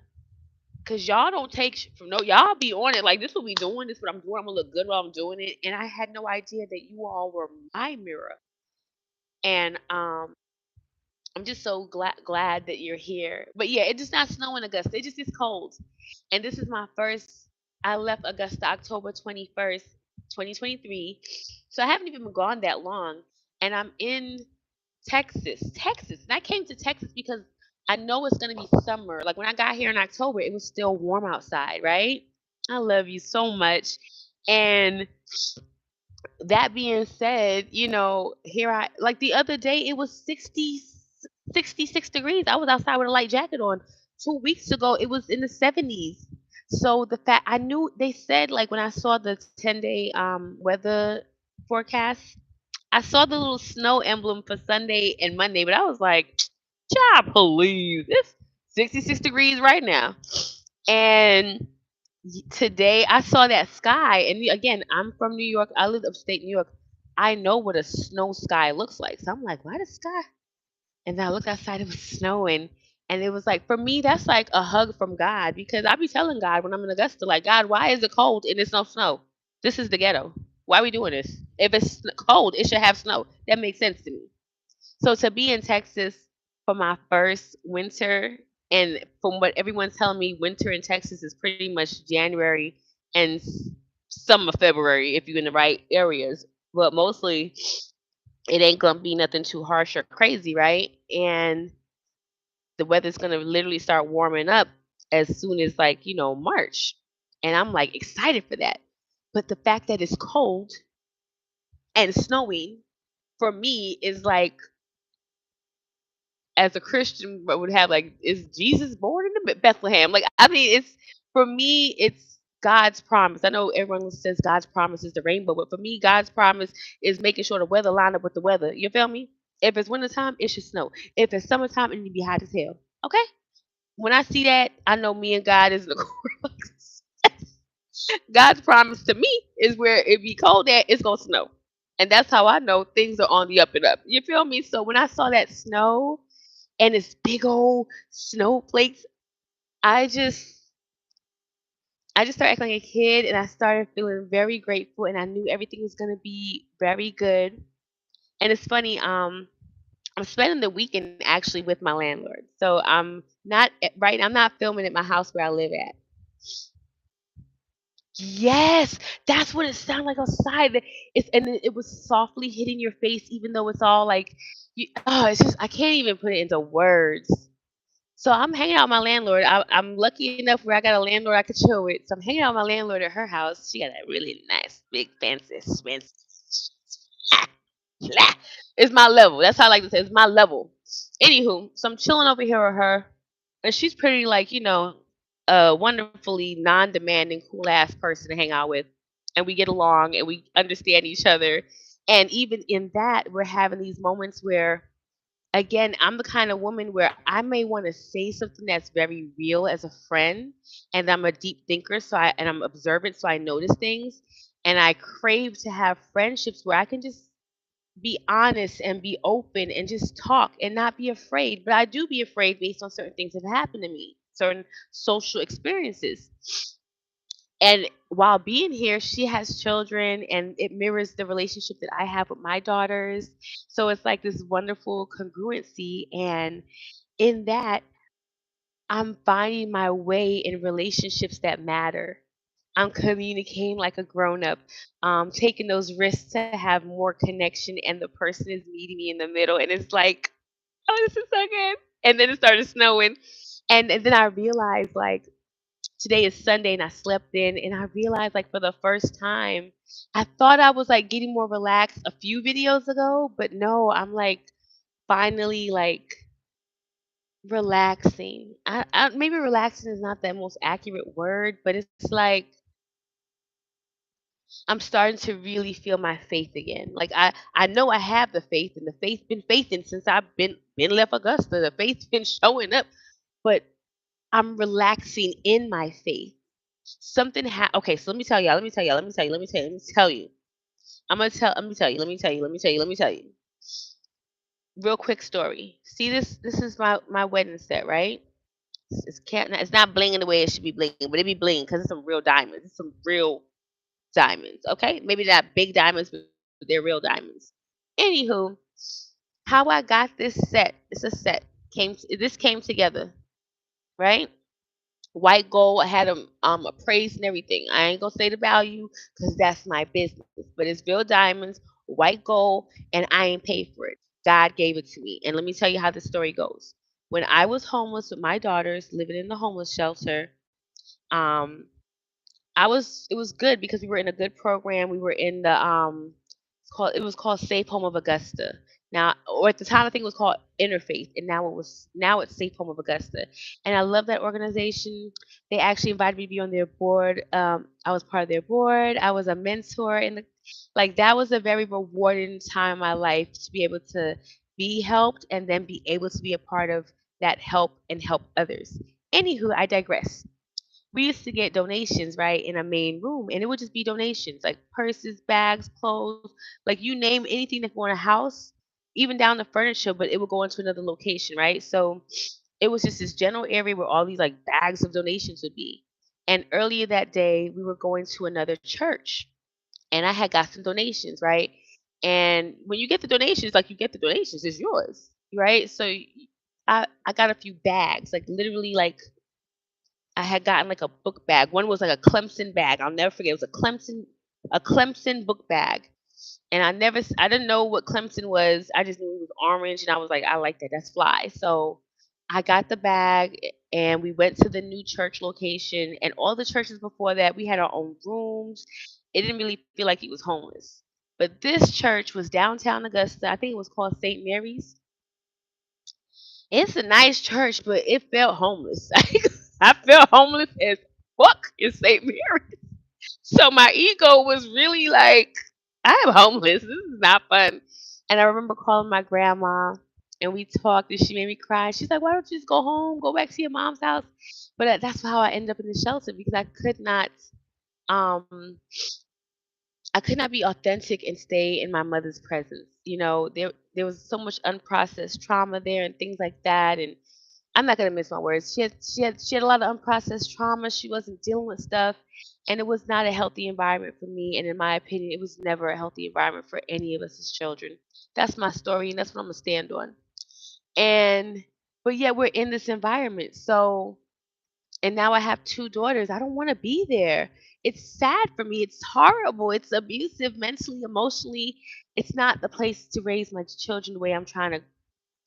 Cause y'all don't take from no, y'all be on it like, this what we doing, this what I'm doing, I'm gonna look good while I'm doing it. And I had no idea that you all were my mirror. And I'm just so glad that you're here. But yeah, it does not snow in Augusta. It just gets cold. And this is my first. I left Augusta October 21st, 2023. So I haven't even been gone that long. And I'm in Texas. Texas. And I came to Texas because I know it's gonna be summer. Like when I got here in October, it was still warm outside, right? I love you so much. And that being said, here I like the other day it was 66 degrees. I was outside with a light jacket on. 2 weeks ago it was in the 70s. So the fact I knew, they said, like when I saw the 10-day weather forecast, I saw the little snow emblem for Sunday and Monday, but I was like, child, please. It's 66 degrees right now. And today I saw that sky, and again, I'm from New York. I live upstate New York. I know what a snow sky looks like. So I'm like, why the sky? And then I looked outside, it was snowing. And it was like, for me, that's like a hug from God, because I be telling God when I'm in Augusta, like, God, why is it cold and it's no snow? This is the ghetto. Why are we doing this? If it's cold, it should have snow. That makes sense to me. So to be in Texas for my first winter, and from what everyone's telling me, winter in Texas is pretty much January and some of February if you're in the right areas. But mostly it ain't gonna be nothing too harsh or crazy, right? And the weather's gonna literally start warming up as soon as, like, March. And I'm like excited for that. But the fact that it's cold and snowing for me is like, as a Christian, but would have like, is Jesus born in the Bethlehem? Like, I mean, it's, for me, it's God's promise. I know everyone says God's promise is the rainbow, but for me, God's promise is making sure the weather line up with the weather. You feel me? If it's wintertime, it should snow. If it's summertime, it need to be hot as hell. Okay? When I see that, I know me and God is in the God's promise to me is where it be cold at, it's gonna snow. And that's how I know things are on the up and up. You feel me? So when I saw that snow, and it's big old snowflakes, I just I just started acting like a kid, and I started feeling very grateful, and I knew everything was gonna be very good. And it's funny, I'm spending the weekend actually with my landlord. So I'm not filming at my house where I live at. Yes, that's what it sounded like outside. It was softly hitting your face, even though it's all like, it's just, I can't even put it into words. So I'm hanging out with my landlord. I'm lucky enough where I got a landlord I could chill with. So I'm hanging out with my landlord at her house. She got a really nice, big, fancy, expensive. It's my level. That's how I like to say. It's my level. Anywho, so I'm chilling over here with her, and she's pretty like a wonderfully non-demanding, cool ass person to hang out with, and we get along and we understand each other. And even in that, we're having these moments where, again, I'm the kind of woman where I may want to say something that's very real as a friend, and I'm a deep thinker, and I'm observant, so I notice things, and I crave to have friendships where I can just be honest and be open and just talk and not be afraid. But I do be afraid based on certain things that have happened to me, certain social experiences. And while being here, she has children and it mirrors the relationship that I have with my daughters. So it's like this wonderful congruency. And in that, I'm finding my way in relationships that matter. I'm communicating like a grown up, taking those risks to have more connection, and the person is meeting me in the middle. And it's like, oh, this is so good. And then it started snowing. And then I realized, like, today is Sunday and I slept in and I realized, like, for the first time, I thought I was like getting more relaxed a few videos ago, but no, I'm like finally like relaxing. Maybe relaxing is not the most accurate word, but it's like I'm starting to really feel my faith again. Like I know I have the faith, and the faith been faithing since I've been left Augusta. The faith's been showing up, but I'm relaxing in my faith. Okay, so let me tell y'all, let me tell y'all, let me tell you, let me tell you, let me tell you. Let me tell you, let me tell you, let me tell you, let me tell you. Real quick story. See this is my wedding set, right? It's not blinging the way it should be blinging, but it be bling because it's some real diamonds. It's some real diamonds, okay? Maybe not big diamonds, but they're real diamonds. Anywho, how I got this set, it's a set. This came together, right? White gold, I had them appraised and everything. I ain't gonna say the value because that's my business. But it's real diamonds, white gold, and I ain't paid for it. God gave it to me. And let me tell you how the story goes. When I was homeless with my daughters, living in the homeless shelter, um, it was good because we were in a good program. We were in the it was called Safe Home of Augusta. Now, or at the time I think it was called Interfaith, and now it's Safe Home of Augusta. And I love that organization. They actually invited me to be on their board. I was part of their board. I was a mentor in the like that was a very rewarding time in my life to be able to be helped and then be able to be a part of that help and help others. Anywho, I digress. We used to get donations, right, in a main room, and it would just be donations like purses, bags, clothes, like you name anything that go in a house, even down to furniture, but it would go into another location, right? So it was just this general area where all these like bags of donations would be. And earlier that day, we were going to another church, and I had got some donations, right? And when you get the donations, like you get the donations, it's yours, right? So I got a few bags, like literally like I had gotten like a book bag. One was like a Clemson bag. I'll never forget. It was a Clemson book bag. And I didn't know what Clemson was. I just knew it was orange, and I was like, I like that. That's fly. So I got the bag, and we went to the new church location. And all the churches before that, we had our own rooms. It didn't really feel like it was homeless. But this church was downtown Augusta. I think it was called St. Mary's. It's a nice church, but it felt homeless. I felt homeless as fuck in St. Mary. So my ego was really like, I am homeless. This is not fun. And I remember calling my grandma and we talked and she made me cry. She's like, why don't you just go home, go back to your mom's house? But that's how I ended up in the shelter because um, I could not be authentic and stay in my mother's presence. There was so much unprocessed trauma there and things like that. And I'm not gonna miss my words. She had a lot of unprocessed trauma. She wasn't dealing with stuff, and it was not a healthy environment for me. And in my opinion, it was never a healthy environment for any of us as children. That's my story, and that's what I'm gonna stand on. And but yet we're in this environment. So and now I have two daughters. I don't want to be there. It's sad for me. It's horrible. It's abusive mentally, emotionally. It's not the place to raise my children the way I'm trying to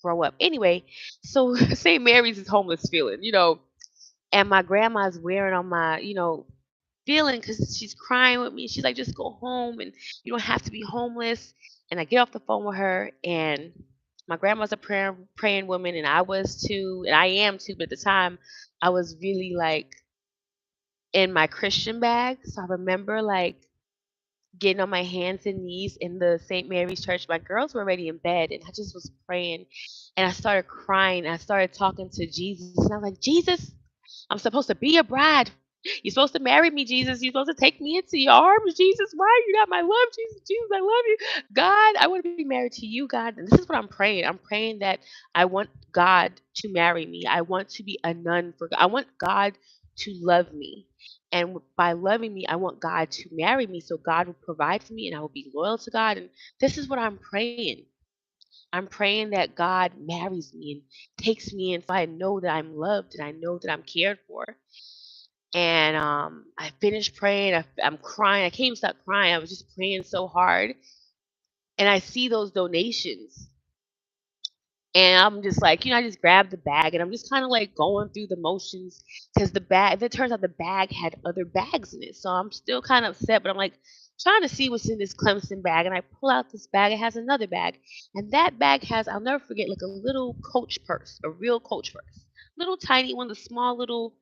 grow up. Anyway, so St. Mary's is homeless feeling, and my grandma's wearing on my, feeling because she's crying with me. She's like, just go home and you don't have to be homeless. And I get off the phone with her, and my grandma's a praying woman, and I was too, and I am too. But at the time, I was really like in my Christian bag. So I remember like getting on my hands and knees in the St. Mary's Church. My girls were already in bed, and I just was praying, and I started crying. I started talking to Jesus, and I'm like, Jesus, I'm supposed to be a bride. You're supposed to marry me, Jesus. You're supposed to take me into your arms, Jesus. Why are you not my love, Jesus? Jesus, I love you. God, I want to be married to you, God. And this is what I'm praying. I'm praying that I want God to marry me. I want to be a nun for God. I want God to love me. And by loving me, I want God to marry me so God will provide for me and I will be loyal to God. And this is what I'm praying. I'm praying that God marries me and takes me in so I know that I'm loved and I know that I'm cared for. And I finished praying. I'm crying. I can't even stop crying. I was just praying so hard. And I see those donations. And I'm just like, I just grabbed the bag and I'm just kind of like going through the motions because the bag, it turns out the bag had other bags in it. So I'm still kind of upset, but I'm like trying to see what's in this Clemson bag. And I pull out this bag, it has another bag. And that bag has, I'll never forget, like a little Coach purse, a real Coach purse. Little tiny one, the small little,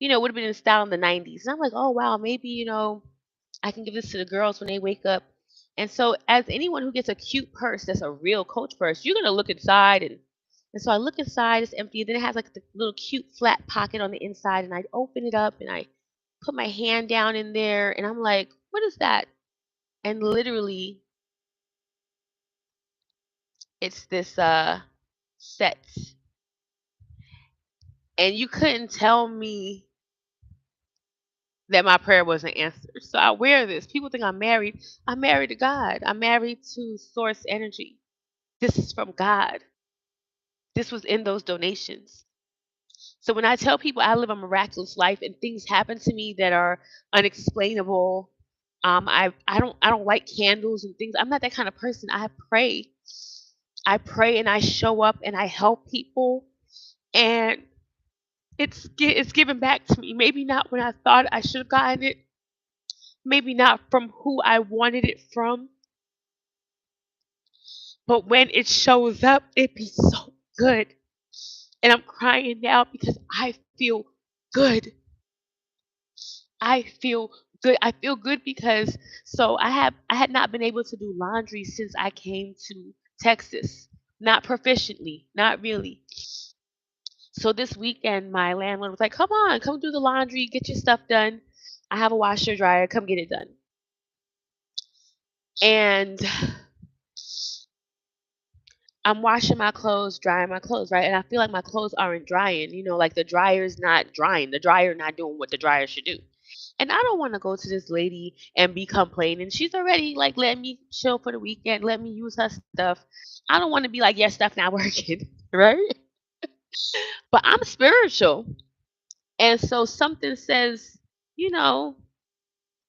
would have been in style in the 90s. And I'm like, oh, wow, maybe, I can give this to the girls when they wake up. And so, as anyone who gets a cute purse that's a real Coach purse, you're gonna look inside, and so I look inside, it's empty, and then it has like the little cute flat pocket on the inside, and I open it up and I put my hand down in there, and I'm like, what is that? And literally, it's this set, and you couldn't tell me that my prayer wasn't answered. So I wear this. People think I'm married. I'm married to God. I'm married to source energy. This is from God. This was in those donations. So when I tell people I live a miraculous life and things happen to me that are unexplainable, I don't like candles and things. I'm not that kind of person. I pray and I show up and I help people, and it's given back to me. Maybe not when I thought I should have gotten it. Maybe not from who I wanted it from, but when it shows up, it be so good. And I'm crying now because I feel good. I feel good. I feel good because I had not been able to do laundry since I came to Texas. Not proficiently, not really. So this weekend my landlord was like, "Come on, come do the laundry, get your stuff done. I have a washer dryer, come get it done." And I'm washing my clothes, drying my clothes, right? And I feel like my clothes aren't drying, like the dryer's not drying. The dryer not doing what the dryer should do. And I don't want to go to this lady and be complaining. She's already like letting me chill for the weekend, let me use her stuff. I don't want to be like, yeah, stuff not working, right? But I'm spiritual. And so something says, you know,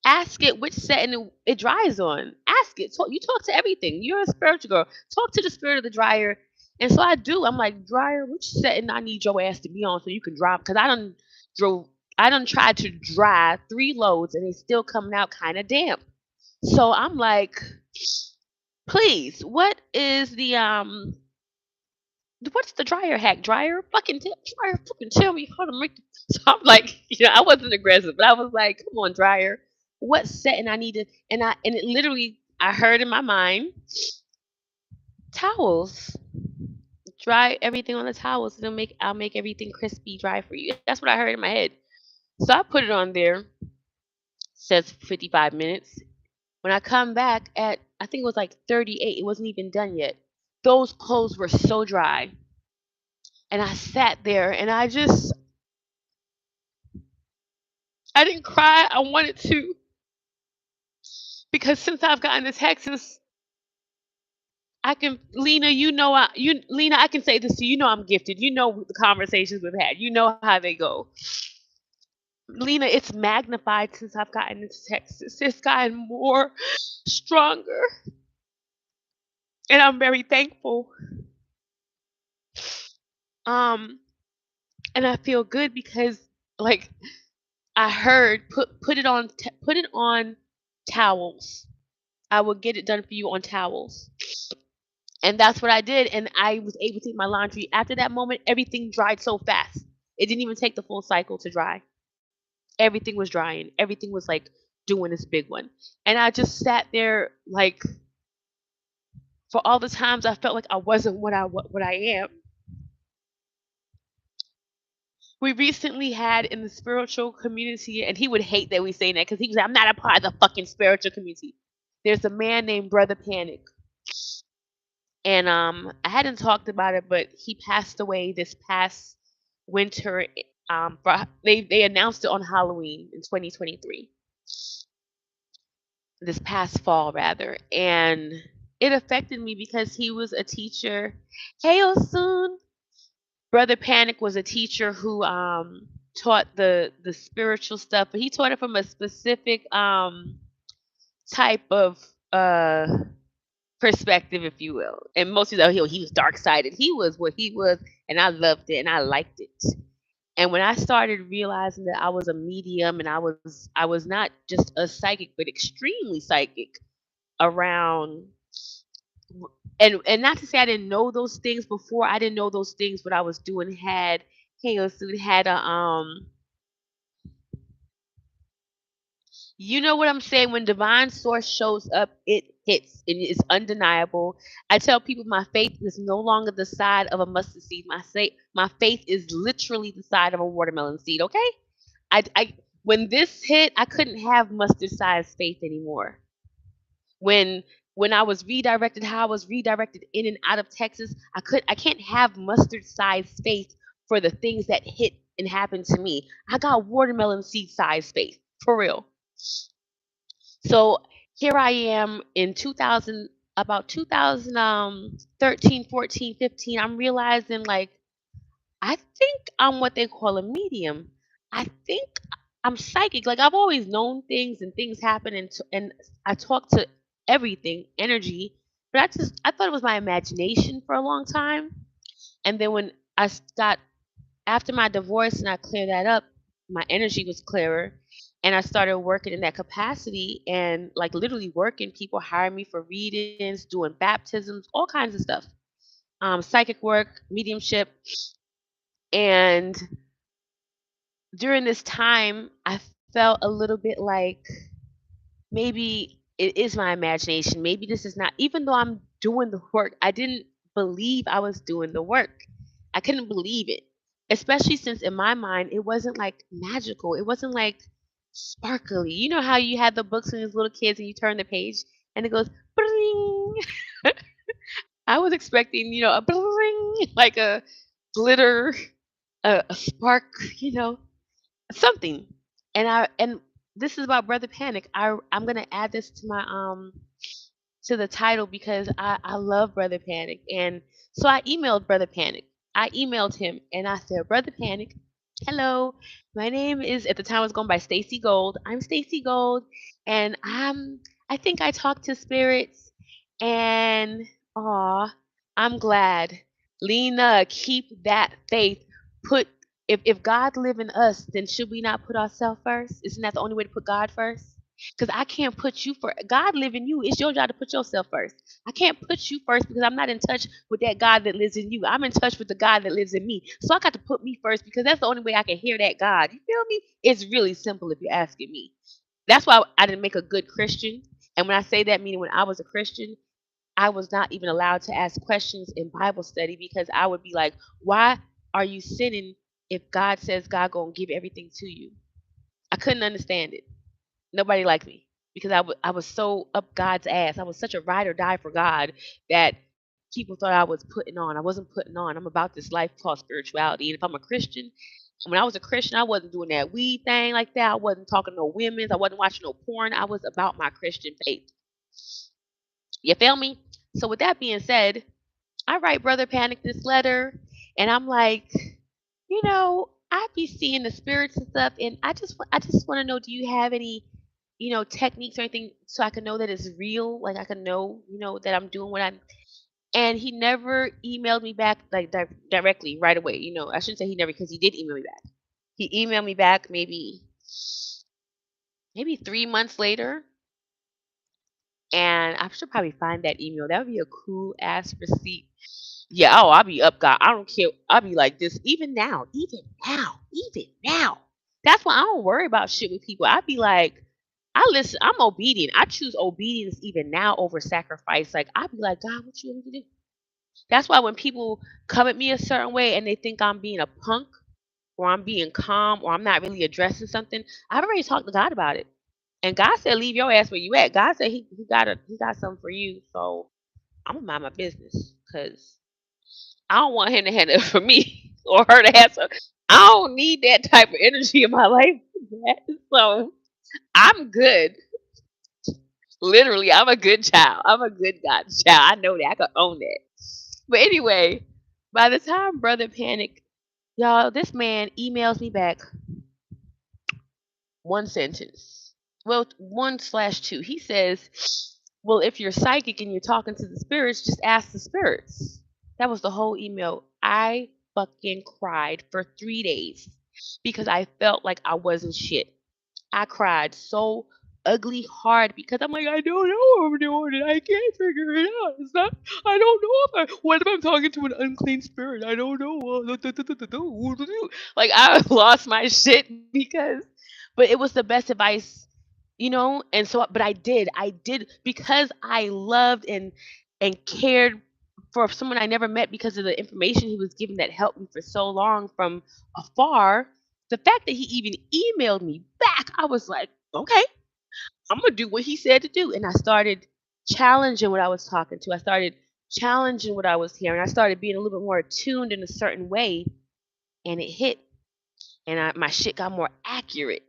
ask it which setting it dries on. Ask it. You talk to everything. You're a spiritual girl. Talk to the spirit of the dryer. And so I do. I'm like, dryer, which setting I need your ass to be on so you can dry? Because drove. I done tried to dry 3 loads and they still coming out kind of damp. So I'm like, please, what's the dryer hack? Dryer fucking tell me how to make. So I'm like, I wasn't aggressive, but I was like, come on, dryer, what setting I needed? And it literally, I heard in my mind, towels. Dry everything on the towels, and I'll make everything crispy dry for you. That's what I heard in my head. So I put it on there. Says 55 minutes. When I come back at, I think it was like 38, it wasn't even done yet. Those clothes were so dry. And I sat there and I didn't cry. I wanted to, because since I've gotten to Texas, Lena, I can say this to you. You know I'm gifted. You know the conversations we've had. You know how they go. Lena, it's magnified since I've gotten into Texas. It's gotten more stronger. And I'm very thankful. Um, and I feel good because like I heard put it on towels. I will get it done for you on towels. And that's what I did, and I was able to take my laundry. After that moment, everything dried so fast. It didn't even take the full cycle to dry. Everything was drying. Everything was like doing this big one. And I just sat there like for all the times I felt like I wasn't what I am. We recently had in the spiritual community, and he would hate that we say that because he was like, I'm not a part of the fucking spiritual community. There's a man named Brother Panic. And I hadn't talked about it, but he passed away this past winter. They announced it on Halloween in 2023, this past fall rather, and it affected me because he was a teacher. Hey, soon. Brother Panic was a teacher who taught the spiritual stuff, but he taught it from a specific type of uh perspective, if you will. And most people, he was dark sided. He was what he was, and I loved it and I liked it. And when I started realizing that I was a medium and I was not just a psychic, but extremely psychic around, and not to say I didn't know those things before. I didn't know those things. What I was doing had chaos. It had a You know what I'm saying? When divine source shows up, it hits and it's undeniable. I tell people my faith is no longer the side of a mustard seed. My faith is literally the side of a watermelon seed. Okay, I when this hit, I couldn't have mustard sized faith anymore. When when I was redirected, how I was redirected in and out of Texas, I can't have mustard sized faith for the things that hit and happened to me. I got watermelon seed sized faith for real. So here I am in 2000, about 2013, 14, 15. I'm realizing like I think I'm what they call a medium. I think I'm psychic. Like I've always known things and things happen and I talk to everything, energy, but I thought it was my imagination for a long time. And then when got after my divorce and I cleared that up, my energy was clearer. And I started working in that capacity and like literally working. People hire me for readings, doing baptisms, all kinds of stuff. Psychic work, mediumship. And during this time, I felt a little bit like maybe it is my imagination. Maybe this is not, even though I'm doing the work, I didn't believe I was doing the work. I couldn't believe it, especially since in my mind, it wasn't like magical. It wasn't like sparkly. You know how you had the books when you was little kids and you turn the page and it goes, bling. I was expecting, a bling, like a glitter, a spark, something. And this is about Brother Panic. I'm gonna add this to my to the title because I love Brother Panic. And so I emailed Brother Panic. I emailed him and I said, Brother Panic, hello. My name is at the time I was going by Stacy Gold. I'm Stacy Gold and I think I talked to spirits and aw, I'm glad. Lena, keep that faith. Put if God live in us, then should we not put ourselves first? Isn't that the only way to put God first? Because I can't put you first. God live in you. It's your job to put yourself first. I can't put you first because I'm not in touch with that God that lives in you. I'm in touch with the God that lives in me. So I got to put me first because that's the only way I can hear that God. You feel me? It's really simple if you're asking me. That's why I didn't make a good Christian. And when I say that, meaning when I was a Christian, I was not even allowed to ask questions in Bible study because I would be like, why are you sinning if God says God gonna give everything to you? I couldn't understand it. Nobody liked me because I was so up God's ass. I was such a ride or die for God that people thought I was putting on. I wasn't putting on. I'm about this life called spirituality. And if I'm a Christian, when I was a Christian, I wasn't doing that weed thing like that. I wasn't talking to no women. I wasn't watching no porn. I was about my Christian faith. You feel me? So with that being said, I write Brother Panic this letter, and I'm like, I be seeing the spirits and stuff, and I just want to know, do you have any, techniques or anything so I can know that it's real? Like I can know, that I'm doing what I'm. And he never emailed me back like directly right away. I shouldn't say he never, because he did email me back. He emailed me back maybe 3 months later, and I should probably find that email. That would be a cool ass receipt. Yeah, oh, I'll be up, God. I don't care. I'll be like this even now. That's why I don't worry about shit with people. I'd be like, I listen. I'm obedient. I choose obedience even now over sacrifice. Like I'd be like, God, what you want me to do? That's why when people come at me a certain way and they think I'm being a punk or I'm being calm or I'm not really addressing something, I've already talked to God about it. And God said, leave your ass where you at. God said he got something for you. So I'm gonna mind my business because I don't want him to have it for me or her to have some. I don't need that type of energy in my life. So I'm good. Literally, I'm a good child. I'm a good God's child. I know that. I can own that. But anyway, by the time Brother Panic, y'all, this man emails me back one sentence. Well, 1/2. He says, well, if you're psychic and you're talking to the spirits, just ask the spirits. That was the whole email. I fucking cried for 3 days because I felt like I wasn't shit. I cried so ugly hard because I'm like, I don't know what I'm doing and I can't figure it out. It's not, I don't know what if I'm talking to an unclean spirit? I don't know. Like, I lost my shit because, but it was the best advice. And so, but I did because I loved and cared for someone I never met because of the information he was giving that helped me for so long from afar. The fact that he even emailed me back, I was like, okay, I'm gonna do what he said to do. And I started challenging what I was talking to. I started challenging what I was hearing. I started being a little bit more attuned in a certain way, and it hit. And my shit got more accurate.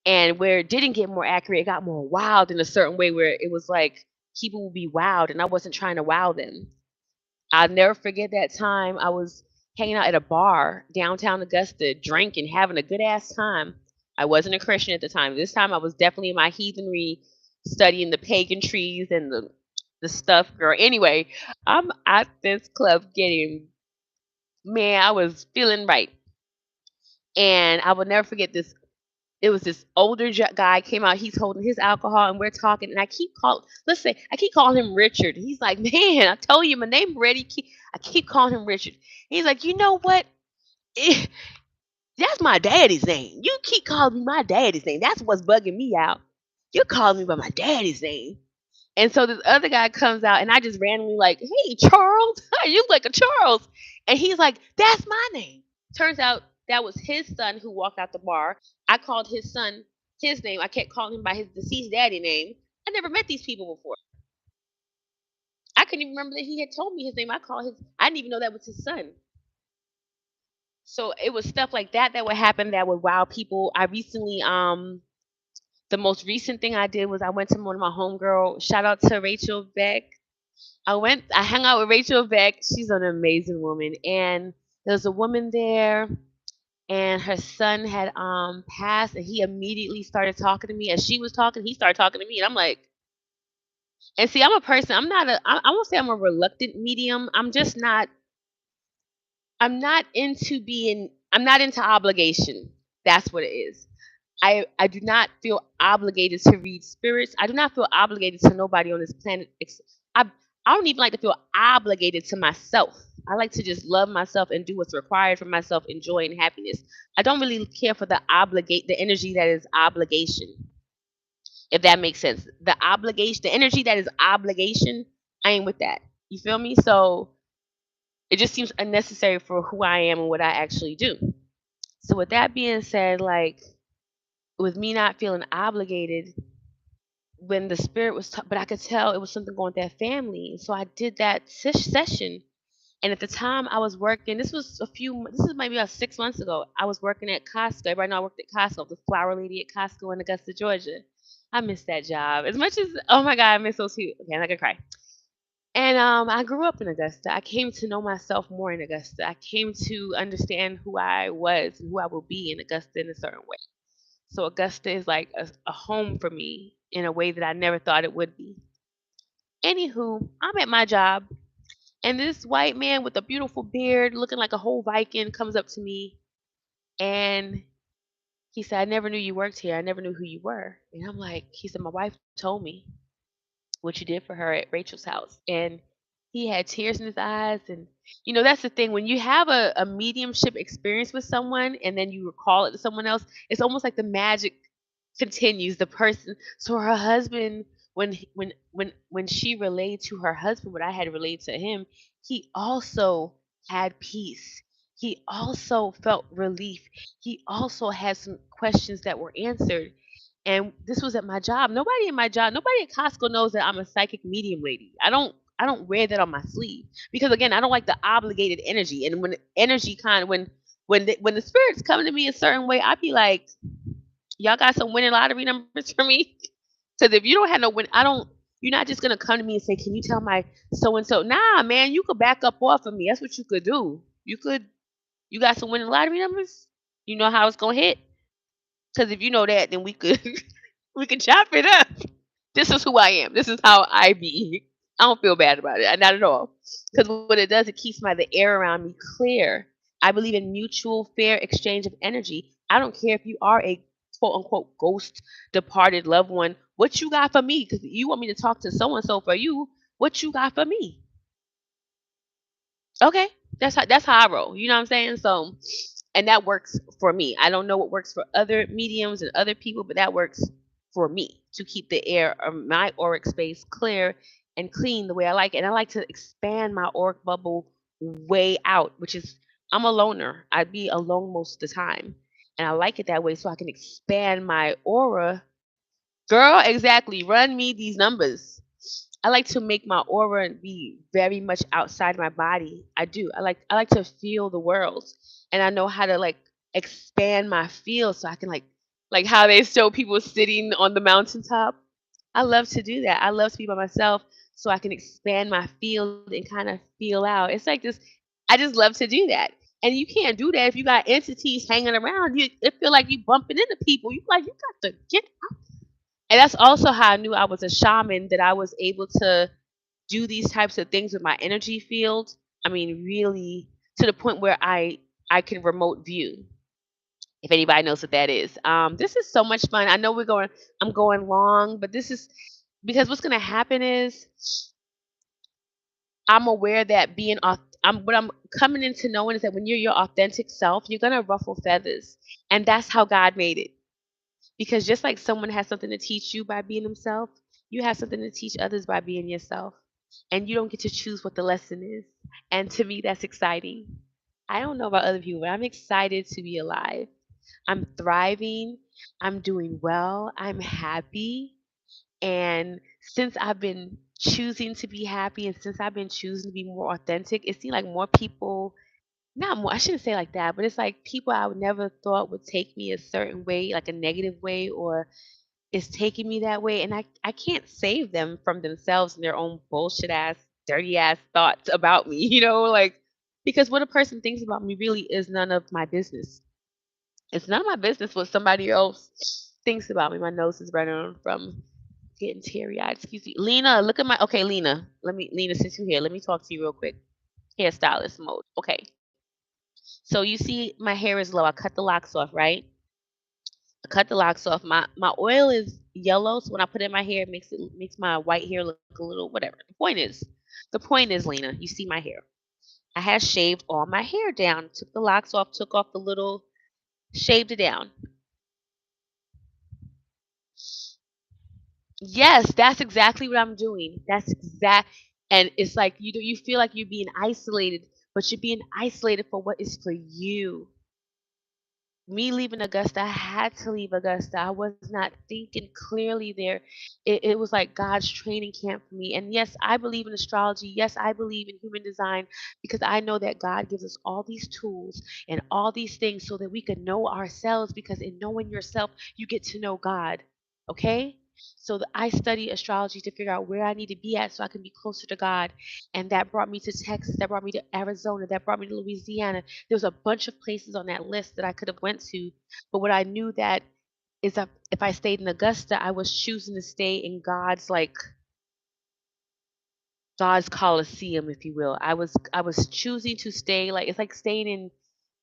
And where it didn't get more accurate, it got more wild in a certain way where it was like people would be wowed, and I wasn't trying to wow them. I'll never forget that time I was hanging out at a bar downtown Augusta, drinking, having a good ass time. I wasn't a Christian at the time. This time I was definitely in my heathenry, studying the pagan trees and the stuff, girl. Anyway, I'm at this club getting, man, I was feeling right. And I will never forget this. It was this older guy came out. He's holding his alcohol, and we're talking. And I keep calling him Richard. He's like, man, I told you my name already. I keep calling him Richard. He's like, you know what? Eh, that's my daddy's name. You keep calling me my daddy's name. That's what's bugging me out. You're calling me by my daddy's name. And so this other guy comes out, and I just randomly like, "Hey, Charles, you look like a Charles," and he's like, "That's my name." Turns out that was his son who walked out the bar. I called his son his name. I kept calling him by his deceased daddy name. I never met these people before. I couldn't even remember that he had told me his name. I didn't even know that was his son. So it was stuff like that that would happen that would wow people. I recently, the most recent thing I did was I went to one of my homegirl. Shout out to Rachel Beck. I hung out with Rachel Beck. She's an amazing woman. And there was a woman there and her son had passed, and he immediately started talking to me. As she was talking, he started talking to me. And I'm like, and see, I'm a person, I won't say I'm a reluctant medium. I'm not into obligation. That's what it is. I do not feel obligated to read spirits. I do not feel obligated to nobody on this planet. I I don't even like to feel obligated to myself. I like to just love myself and do what's required for myself, and joy and happiness. I don't really care for the energy that is obligation, if that makes sense. The energy that is obligation, I ain't with that. You feel me? So it just seems unnecessary for who I am and what I actually do. So with that being said, like with me not feeling obligated when the spirit was, but I could tell it was something going with that family. So I did that session. And at the time I was working, this is maybe about 6 months ago. I was working at Costco. Everybody know I worked at Costco, the flower lady at Costco in Augusta, Georgia. I miss that job. As much as, oh my God, I miss those two. Okay, I'm not gonna cry. And I grew up in Augusta. I came to know myself more in Augusta. I came to understand who I was and who I will be in Augusta in a certain way. So Augusta is like a home for me in a way that I never thought it would be. Anywho, I'm at my job. And this white man with a beautiful beard, looking like a whole Viking, comes up to me and he said, "I never knew you worked here. I never knew who you were." And I'm like, he said, "My wife told me what you did for her at Rachel's house." And he had tears in his eyes. And, that's the thing. When you have a mediumship experience with someone and then you recall it to someone else, it's almost like the magic continues. The person, so her husband, when she relayed to her husband what I had relayed to him, he also had peace. He also felt relief. He also had some questions that were answered. And this was at my job. Nobody at Costco knows that I'm a psychic medium lady. I don't wear that on my sleeve because again, I don't like the obligated energy. And when the energy kind of when the spirits come to me a certain way, I be like, y'all got some winning lottery numbers for me? Because if you don't have no win, I don't. You're not just gonna come to me and say, "Can you tell my so and so?" Nah, man, you could back up off of me. That's what you could do. You could. You got some winning lottery numbers. You know how it's gonna hit. Because if you know that, then we could we could chop it up. This is who I am. This is how I be. I don't feel bad about it. Not at all. Because what it does, it keeps the air around me clear. I believe in mutual fair exchange of energy. I don't care if you are a quote unquote ghost departed loved one. What you got for me? Because you want me to talk to so and so for you. What you got for me? Okay, that's how I roll. You know what I'm saying? So, and that works for me. I don't know what works for other mediums and other people, but that works for me to keep the air of my auric space clear and clean the way I like it. And I like to expand my auric bubble way out, which is I'm a loner. I'd be alone most of the time, and I like it that way so I can expand my aura. Girl, exactly. Run me these numbers. I like to make my aura be very much outside my body. I do. I like to feel the world. And I know how to expand my field so I can like how they show people sitting on the mountaintop. I love to do that. I love to be by myself so I can expand my field and kind of feel out. It's like this I just love to do that. And you can't do that if you got entities hanging around. It feel like you bumping into people. You like you got to get. And that's also how I knew I was a shaman, that I was able to do these types of things with my energy field. I mean, really to the point where I can remote view. If anybody knows what that is. This is so much fun. I know I'm going long, but this is because what's gonna happen is I'm aware that what I'm coming into knowing is that when you're your authentic self, you're gonna ruffle feathers. And that's how God made it. Because just like someone has something to teach you by being themselves, you have something to teach others by being yourself. And you don't get to choose what the lesson is. And to me, that's exciting. I don't know about other people, but I'm excited to be alive. I'm thriving. I'm doing well. I'm happy. And since I've been choosing to be happy and since I've been choosing to be more authentic, it seems like more people, not more, I shouldn't say like that, but it's like people I would never thought would take me a certain way, like a negative way, or is taking me that way. And I can't save them from themselves and their own bullshit ass, dirty ass thoughts about me, like, because what a person thinks about me really is none of my business. It's none of my business what somebody else thinks about me. My nose is running from getting teary eyed. Excuse me. Lena, look at okay, Lena. Lena, since you're here, let me talk to you real quick. Hairstylist mode. Okay. So you see my hair is low. I cut the locks off, right? I cut the locks off. My oil is yellow, so when I put it in my hair, it makes my white hair look a little whatever. The point is, Lena, you see my hair. I had shaved all my hair down, took the locks off, took off the little, shaved it down. Yes, that's exactly what I'm doing. And it's like you feel like you're being isolated, but you're being isolated for what is for you. Me leaving Augusta, I had to leave Augusta. I was not thinking clearly there. It was like God's training camp for me. And yes, I believe in astrology. Yes, I believe in human design because I know that God gives us all these tools and all these things so that we can know ourselves. Because in knowing yourself, you get to know God. Okay? So I study astrology to figure out where I need to be at so I can be closer to God. And that brought me to Texas. That brought me to Arizona. That brought me to Louisiana. There was a bunch of places on that list that I could have went to, but what I knew that is that if I stayed in Augusta, I was choosing to stay in God's God's Coliseum, if you will. I was choosing to stay, like, it's like staying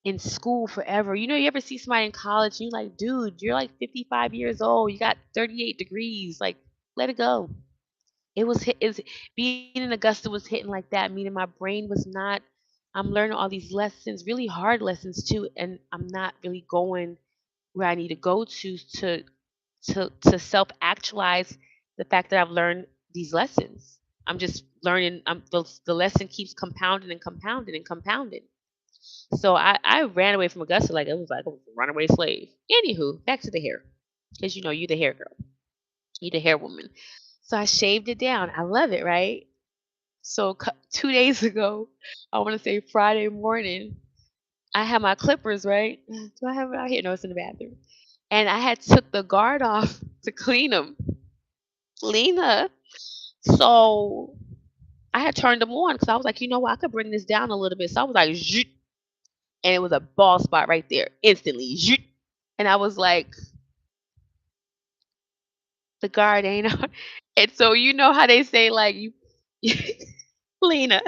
in school forever. You know, you ever see somebody in college and you're like, dude, you're like 55 years old. You got 38 degrees. Like, let it go. Is being in Augusta was hitting like that, meaning my brain was not. I'm learning all these lessons, really hard lessons too, and I'm not really going where I need to go to self actualize the fact that I've learned these lessons. I'm just learning. The lesson keeps compounding and compounding and compounding. So I ran away from Augusta like it was like a runaway slave. Anywho, back to the hair, because you know you the hair girl, you the hair woman. So I shaved it down. I love it, right? So 2 days ago, I want to say Friday morning, I had my clippers, right? Do I have it out here? No, it's in the bathroom. And I had took the guard off to clean them. Lena. So I had turned them on because I was like, you know what, I could bring this down a little bit. So I was like, zhoot, and it was a bald spot right there instantly. Zhoot. And I was like, the guard ain't on. And so you know how they say like you, Lena,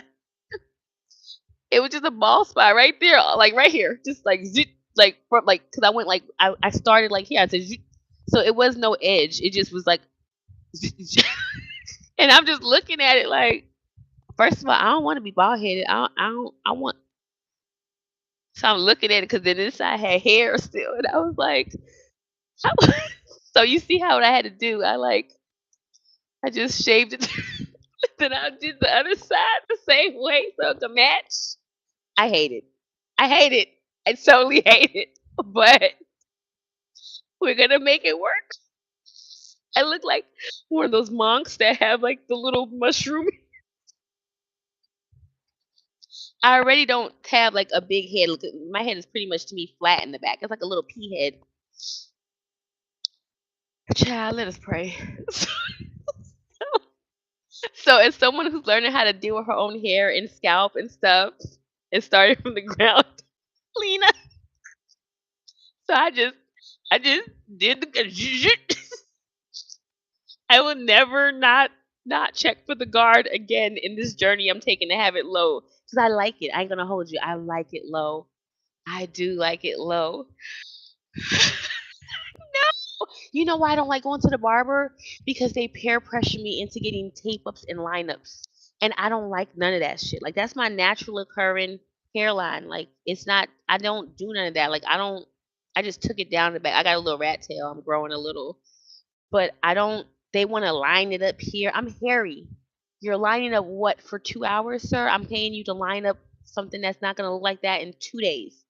it was just a bald spot right there, like right here, just like zoot, like from like because I went like I started like here. I said zoot. So it was no edge. It just was like, zoot, zoot. And I'm just looking at it like, first of all, I don't want to be bald headed. I want. So I'm looking at it because then inside had hair still, and I was like, so you see how what I had to do? I just shaved it. Then I did the other side the same way so it could match. I hate it. I hate it. I totally hate it. But we're gonna make it work. I look like one of those monks that have like the little mushroom. I already don't have like a big head. Look, my head is pretty much to me flat in the back. It's like a little pea head. Child, let us pray. So as someone who's learning how to deal with her own hair and scalp and stuff and starting from the ground, Lena. So I just did the I will never not check for the guard again in this journey I'm taking to have it low. Because I like it. I ain't gonna hold you. I like it low. I do like it low. No. You know why I don't like going to the barber? Because they peer pressure me into getting tape ups and lineups. And I don't like none of that shit. Like that's my natural occurring hairline. Like it's not I don't do none of that. Like I just took it down the back. I got a little rat tail. I'm growing a little. But I don't they wanna line it up here. I'm hairy. You're lining up what for 2 hours, sir? I'm paying you to line up something that's not gonna look like that in 2 days.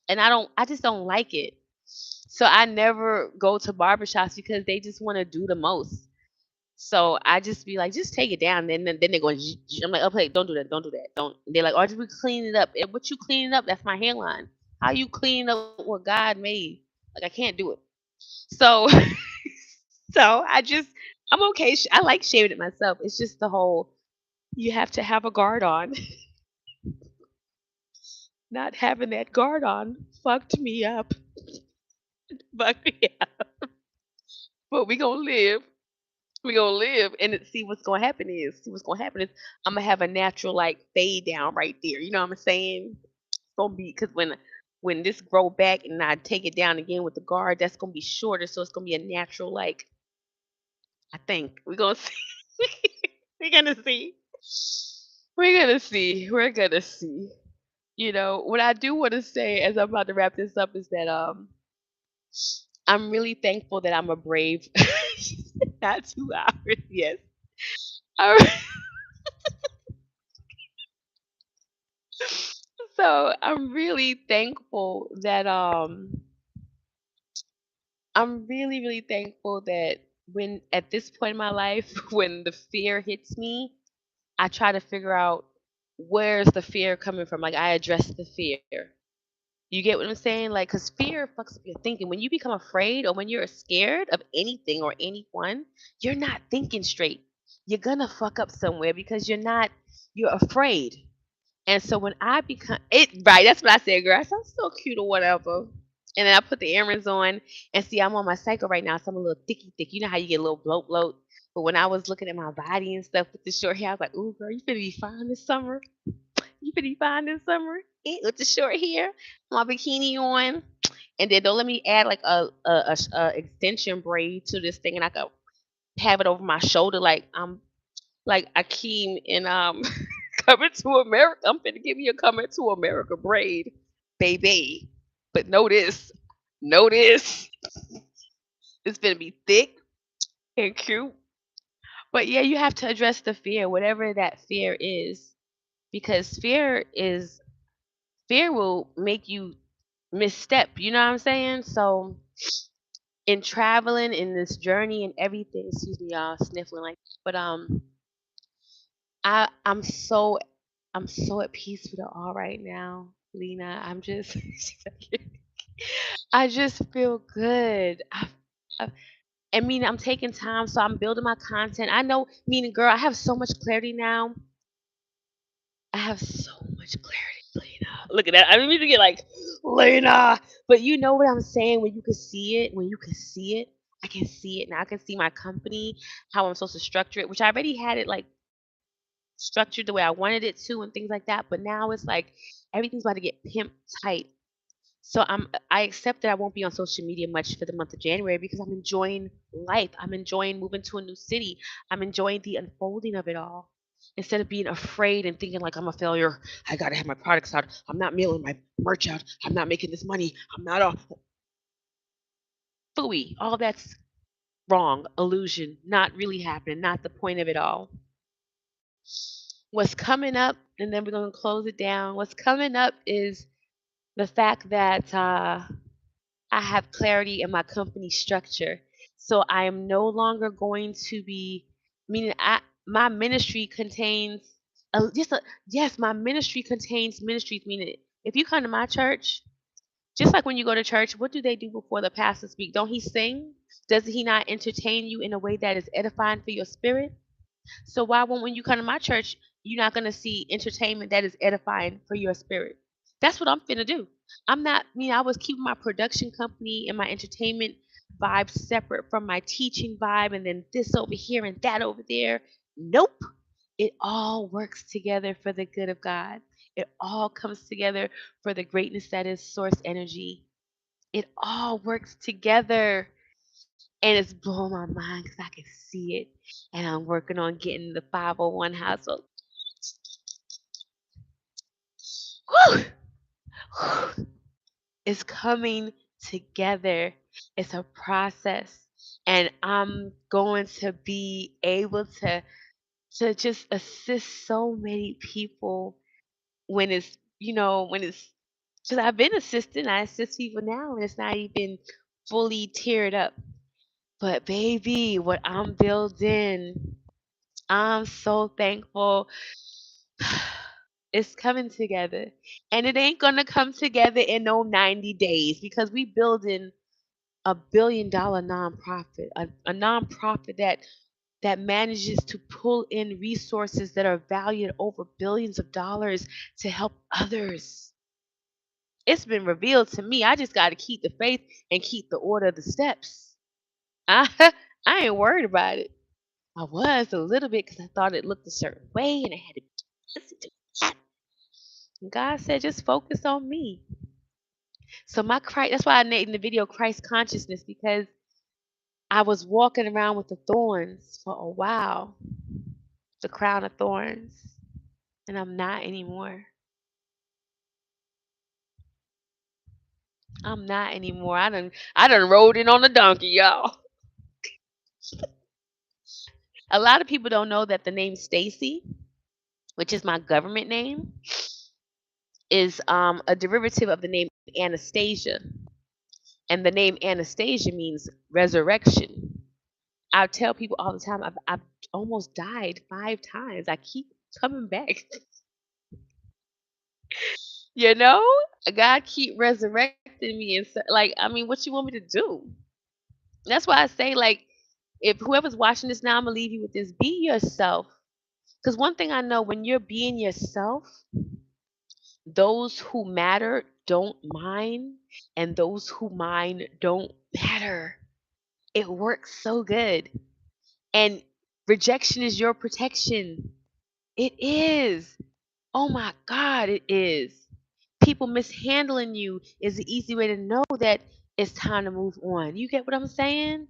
And I just don't like it. So I never go to barbershops because they just wanna do the most. So I just be like, "Just take it down." Then they're going, I'm like, "Okay, don't do that, don't do that, don't." They're like, "Oh, just we clean it up." And what you cleaning up? That's my hairline. How you cleaning up what God made? Like I can't do it. So so I'm okay. I like shaving it myself. It's just the whole you have to have a guard on. Not having that guard on fucked me up. Fucked me up. But we gonna live. We gonna live and see what's gonna happen is I'm gonna have a natural like fade down right there. You know what I'm saying? It's gonna be because when this grow back and I take it down again with the guard, that's gonna be shorter, so it's gonna be a natural like I think we're gonna see. We're gonna see. We're gonna see. We're gonna see. You know, what I do want to say as I'm about to wrap this up is that I'm really thankful that I'm a brave not 2 hours, yes. All right. So I'm really thankful that I'm really, really thankful that when at this point in my life, when the fear hits me, I try to figure out where's the fear coming from. Like I address the fear. You get what I'm saying? Like, cause fear fucks up your thinking. When you become afraid or when you're scared of anything or anyone, you're not thinking straight. You're gonna fuck up somewhere because you're afraid. And so when I become it right, that's what I said, girl. I sound so cute or whatever. And then I put the earrings on and see I'm on my cycle right now, so I'm a little thicky thick. You know how you get a little bloat bloat? But when I was looking at my body and stuff with the short hair, I was like, "Ooh, girl, you finna be fine this summer. You finna be fine this summer with the short hair, my bikini on, and then don't let me add like a extension braid to this thing, and I could have it over my shoulder like Akeem in Coming to America. I'm finna give you a Coming to America braid, baby. But know this, it's gonna be thick and cute. But yeah, you have to address the fear, whatever that fear is, because fear will make you misstep. You know what I'm saying? So in traveling in this journey and everything, excuse me, y'all sniffling like, but I'm so at peace with it all right now, Lena. I'm just I just feel good. I mean, I'm taking time, so I'm building my content. I know, meaning, girl, I have so much clarity now. I have so much clarity, Lena. Look at that. I didn't mean to get like, Lena. But you know what I'm saying? When you can see it, when you can see it, I can see it now. I can see my company, how I'm supposed to structure it, which I already had it like structured the way I wanted it to and things like that. But now it's like everything's about to get pimp tight. So I accept that I won't be on social media much for the month of January because I'm enjoying life. I'm enjoying moving to a new city. I'm enjoying the unfolding of it all. Instead of being afraid and thinking like I'm a failure, I gotta have my products out. I'm not mailing my merch out. I'm not making this money. I'm not a fooey. All that's wrong, illusion, not really happening, not the point of it all. What's coming up, and then we're gonna close it down. What's coming up is the fact that I have clarity in my company structure. So I am no longer going to be, meaning my ministry contains just a, yes, my ministry contains ministries. Meaning, if you come to my church, just like when you go to church, what do they do before the pastor speaks? Don't he sing? Does he not entertain you in a way that is edifying for your spirit? So why won't when you come to my church, you're not gonna see entertainment that is edifying for your spirit? That's what I'm finna do. I'm not I was keeping my production company and my entertainment vibe separate from my teaching vibe and then this over here and that over there. Nope. It all works together for the good of God. It all comes together for the greatness that is source energy. It all works together. And it's blowing my mind because I can see it. And I'm working on getting the 501 household. Whew! It's coming together. It's a process. And I'm going to be able to just assist so many people when it's because I've been assisting. I assist people now and it's not even fully tiered up. But baby, what I'm building, I'm so thankful. It's coming together. And it ain't gonna come together in no 90 days because we building a $1 billion nonprofit, a nonprofit that manages to pull in resources that are valued over billions of dollars to help others. It's been revealed to me. I just got to keep the faith and keep the order of the steps. I I ain't worried about it. I was a little bit because I thought it looked a certain way and I had to do this and do that. And God said, just focus on me. So my Christ, that's why I named the video Christ consciousness because I was walking around with the thorns for a while, the crown of thorns, and I'm not anymore. I'm not anymore. I done rode in on a donkey, y'all. A lot of people don't know that the name Stacy, which is my government name, is a derivative of the name Anastasia. And the name Anastasia means resurrection. I tell people all the time, I've almost died 5 times. I keep coming back. You know, God keep resurrecting me, and so, like, I mean, what you want me to do? That's why I say, like, if whoever's watching this now, I'm gonna leave you with this: be yourself. Because one thing I know, when you're being yourself, those who matter don't mind, and those who mind don't matter. It works so good. And Rejection is your protection. It is. Oh my God, it is. People mishandling you is the easy way to know that it's time to move on. You get what I'm saying?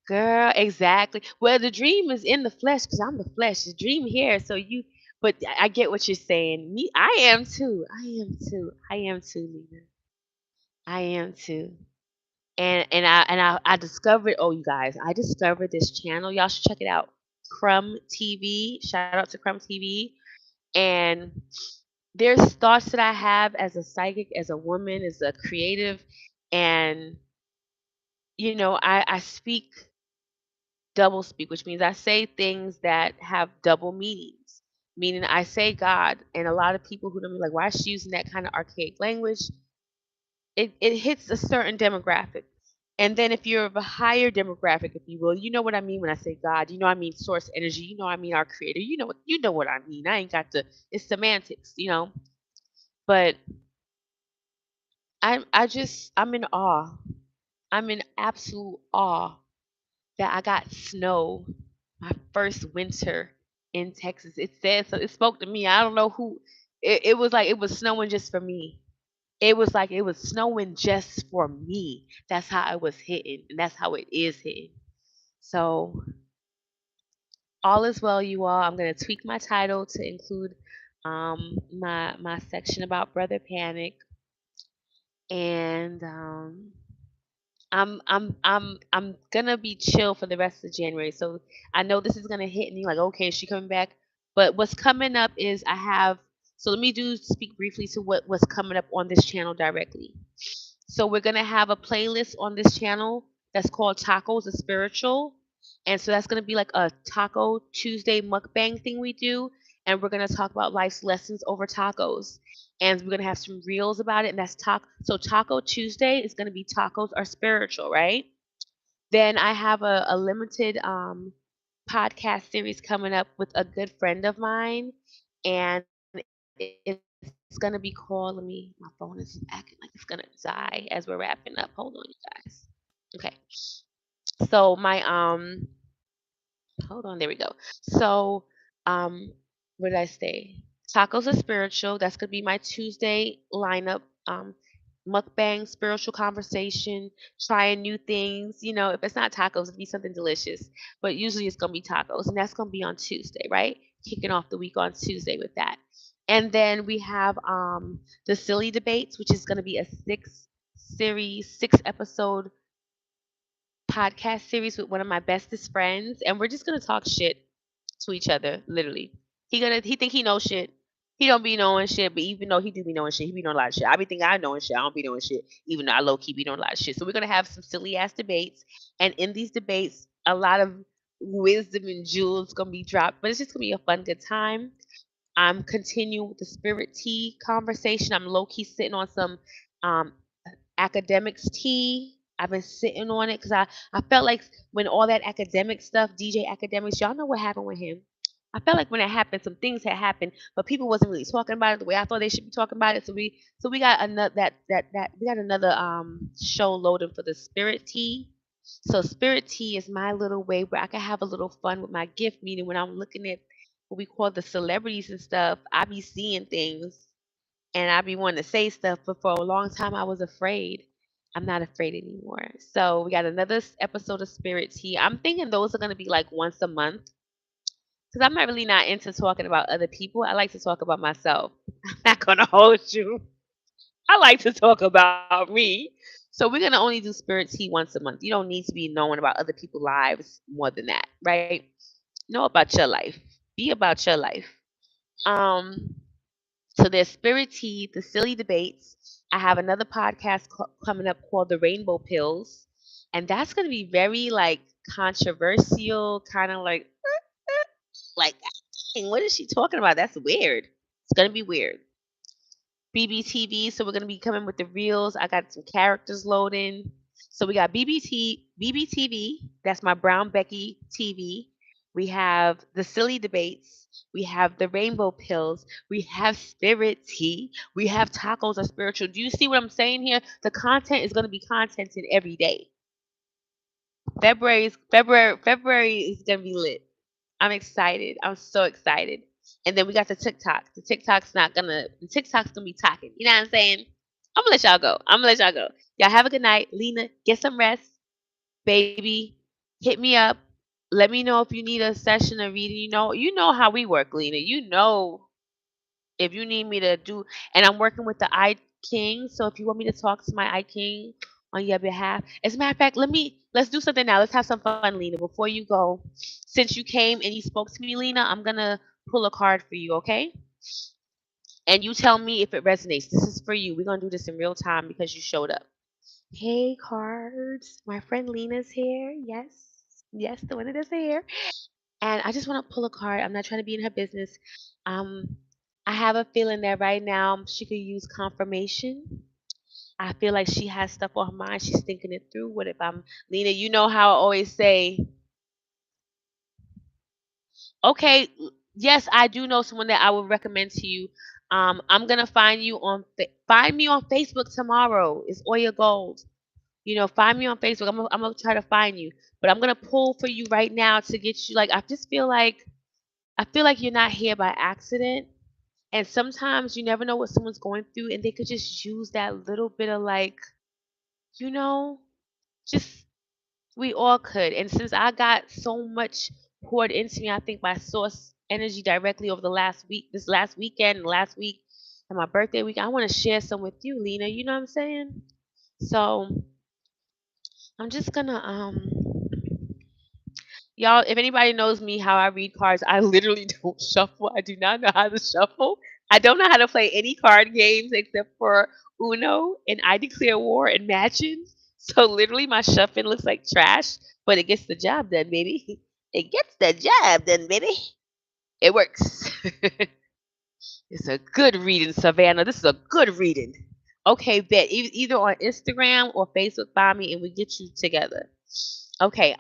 Girl, exactly. Well, the dream is in the flesh because I'm the flesh. The dream here, so you. But I get what you're saying. Me, I am too. I am too. I am too, Lena. I am too. And I discovered. Oh, you guys, I discovered this channel. Y'all should check it out. Crumb TV. Shout out to Crumb TV. And there's thoughts that I have as a psychic, as a woman, as a creative, and I speak double speak, which means I say things that have double meanings. Meaning I say God, and a lot of people who don't be like, why is she using that kind of archaic language? It hits a certain demographic. And then if you're of a higher demographic, if you will, you know what I mean when I say God. You know I mean source energy. You know I mean our creator. You know what I mean. I ain't got to. It's semantics. But I'm in awe. I'm in absolute awe that I got snow my first winter in Texas. It said so. It spoke to me. I don't know who. It was like it was snowing just for me. It was like it was snowing just for me. That's how it was hitting, and that's how it is hitting. So all is well, you all. I'm gonna tweak my title to include my section about Brother Panic, and I'm gonna be chill for the rest of January. So I know this is gonna hit and you're like, okay, is she coming back? But what's coming up is I have so let me do speak briefly to what's coming up on this channel directly. So we're gonna have a playlist on this channel that's called Tacos a Spiritual. And so that's gonna be like a Taco Tuesday mukbang thing we do. And we're gonna talk about life's lessons over tacos. And we're gonna have some reels about it. And that's so Taco Tuesday is gonna be tacos are spiritual, right? Then I have a limited podcast series coming up with a good friend of mine. And it's gonna be called, my phone is acting like it's gonna die as we're wrapping up. Hold on, you guys. Okay. So my hold on, there we go. So what did I say? Tacos are spiritual. That's gonna be my Tuesday lineup. Mukbang, spiritual conversation, trying new things. If it's not tacos, it'll be something delicious. But usually it's gonna be tacos, and that's gonna be on Tuesday, right? Kicking off the week on Tuesday with that. And then we have the silly debates, which is gonna be a six episode podcast series with one of my bestest friends, and we're just gonna talk shit to each other, literally. He think he knows shit. He don't be knowing shit, but even though he do be knowing shit, he be knowing a lot of shit. I be thinking I knowing shit. I don't be knowing shit, even though I low key be knowing a lot of shit. So we're gonna have some silly ass debates, and in these debates, a lot of wisdom and jewels gonna be dropped. But it's just gonna be a fun, good time. I'm continuing with the spirit tea conversation. I'm low key sitting on some um, academics tea. I've been sitting on it because I felt like when all that academic stuff, DJ academics, y'all know what happened with him. I felt like when it happened, some things had happened, but people wasn't really talking about it the way I thought they should be talking about it. So we got another that we got another show loaded for the spirit tea. So spirit tea is my little way where I can have a little fun with my gift. Meaning when I'm looking at what we call the celebrities and stuff, I be seeing things and I be wanting to say stuff, but for a long time I was afraid. I'm not afraid anymore. So we got another episode of Spirit Tea. I'm thinking those are gonna be like once a month because I'm not really not into talking about other people. I like to talk about myself. I'm not gonna hold you. I like to talk about me. So we're gonna only do Spirit Tea once a month. You don't need to be knowing about other people's lives more than that, right? Know about your life. Be about your life. Um, So there's Spirit Tea, the Silly Debates. I have another podcast coming up called The Rainbow Pills. And that's going to be very like controversial, kind of like, dang, what is she talking about? That's weird. It's going to be weird. BBTV, so we're going to be coming with the reels. I got some characters loading. So we got BBTV, that's my Brown Becky TV. We have the Silly Debates. We have the Rainbow Pills. We have Spirit Tea. We have Tacos are Spiritual. Do you see what I'm saying here? The content is going to be content in every day. February is going to be lit. I'm excited. I'm so excited. And then we got the TikTok. The TikTok's gonna be talking. You know what I'm saying? I'm gonna let y'all go. I'm gonna let y'all go. Y'all have a good night. Lena, get some rest. Baby, hit me up. Let me know if you need a session of reading. You know how we work, Lena. You know if you need me to do, and I'm working with the I King. So if you want me to talk to my I King on your behalf, as a matter of fact, let's do something now. Let's have some fun, Lena. Before you go, since you came and you spoke to me, Lena, I'm gonna pull a card for you, okay? And you tell me if it resonates. This is for you. We're gonna do this in real time because you showed up. Hey, cards. My friend Lena's here. Yes. Yes, the one that is here. And I just want to pull a card. I'm not trying to be in her business. Um, I have a feeling that right now she could use confirmation. I feel like she has stuff on her mind. She's thinking it through. What if I'm Lena? You know how I always say, okay, yes, I do know someone that I would recommend to you. I'm gonna find me on Facebook tomorrow. It's Oya Gold. Find me on Facebook. I'm gonna try to find you, but I'm gonna pull for you right now to get you. Like I feel like you're not here by accident. And sometimes you never know what someone's going through, and they could just use that little bit of like, you know, just we all could. And since I got so much poured into me, I think by source energy directly over the last week, this last weekend, and last week, and my birthday week, I want to share some with you, Lena. You know what I'm saying? So I'm just gonna y'all, if anybody knows me how I read cards, I literally don't shuffle. I do not know how to shuffle. I don't know how to play any card games except for Uno and I Declare War and Matching. So literally my shuffling looks like trash, but it gets the job done, baby. It gets the job done, baby. It works. It's a good reading, Savannah. This is a good reading. Okay, bet. Either on Instagram or Facebook, find me and we get you together. Okay,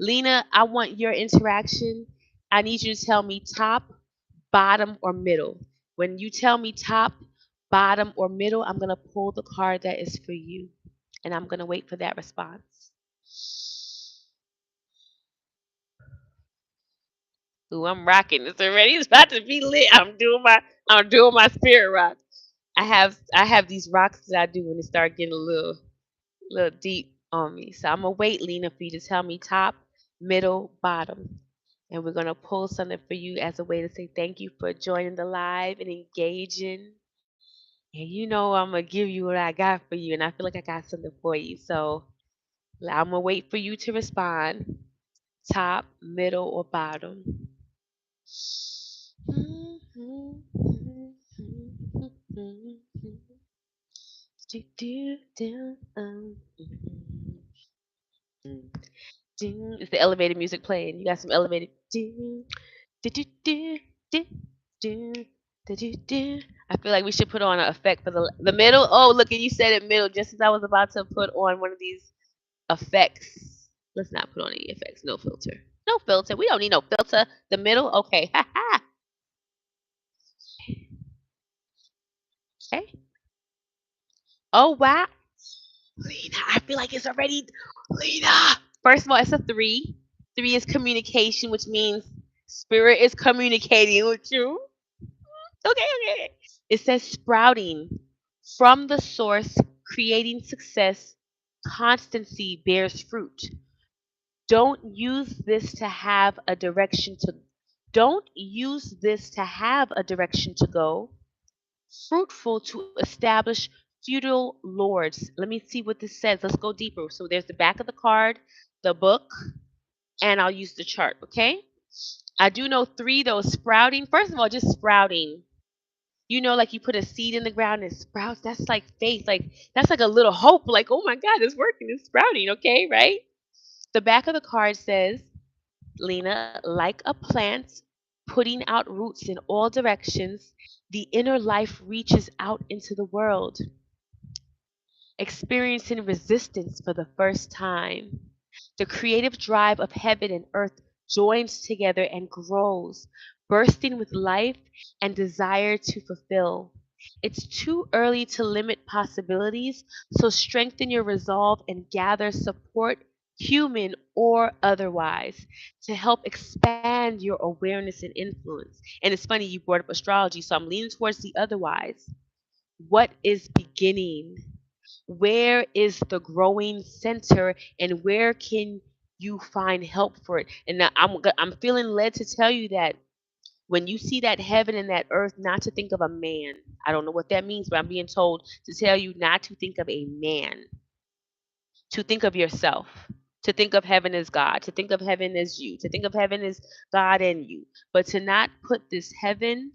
Lena, I want your interaction. I need you to tell me top, bottom, or middle. When you tell me top, bottom, or middle, I'm gonna pull the card that is for you, and I'm gonna wait for that response. Ooh, I'm rocking this already. It's about to be lit. I'm doing my spirit rock. I have these rocks that I do when it start getting a little deep on me. So I'm gonna wait, Lena, for you to tell me top, middle, bottom. And we're gonna pull something for you as a way to say thank you for joining the live and engaging. And I'm gonna give you what I got for you, and I feel like I got something for you. So I'm gonna wait for you to respond. Top, middle, or bottom. It's the elevated music playing. You got some elevated. I feel like we should put on an effect for the middle. Oh, look, and you said it middle just as I was about to put on one of these effects. Let's not put on any effects. No filter. No filter. We don't need no filter. The middle. Okay. Ha ha. Okay. Oh wow. Lena, I feel like it's already Lena. First of all, it's a three. Three is communication, which means spirit is communicating with you. Okay, okay. It says sprouting from the source, creating success, constancy bears fruit. Don't use this to have a direction to don't use this to have a direction to go. Fruitful to establish feudal lords. Let me see what this says. Let's go deeper. So there's the back of the card, the book, and I'll use the chart, okay? I do know three though, sprouting. First of all, just sprouting. Like you put a seed in the ground and it sprouts. That's like faith. Like that's like a little hope. Like, oh my God, it's working. It's sprouting. Okay, right? The back of the card says, Lena, like a plant putting out roots in all directions, the inner life reaches out into the world, experiencing resistance for the first time. The creative drive of heaven and earth joins together and grows, bursting with life and desire to fulfill. It's too early to limit possibilities, so strengthen your resolve and gather support, human or otherwise, to help expand your awareness and influence. And it's funny you brought up astrology, so I'm leaning towards the otherwise. What is beginning? Where is the growing center, and where can you find help for it? And now I'm feeling led to tell you that when you see that heaven and that earth, not to think of a man. I don't know what that means, but I'm being told to tell you not to think of a man, to think of yourself, to think of heaven as God, to think of heaven as you, to think of heaven as God and you, but to not put this heaven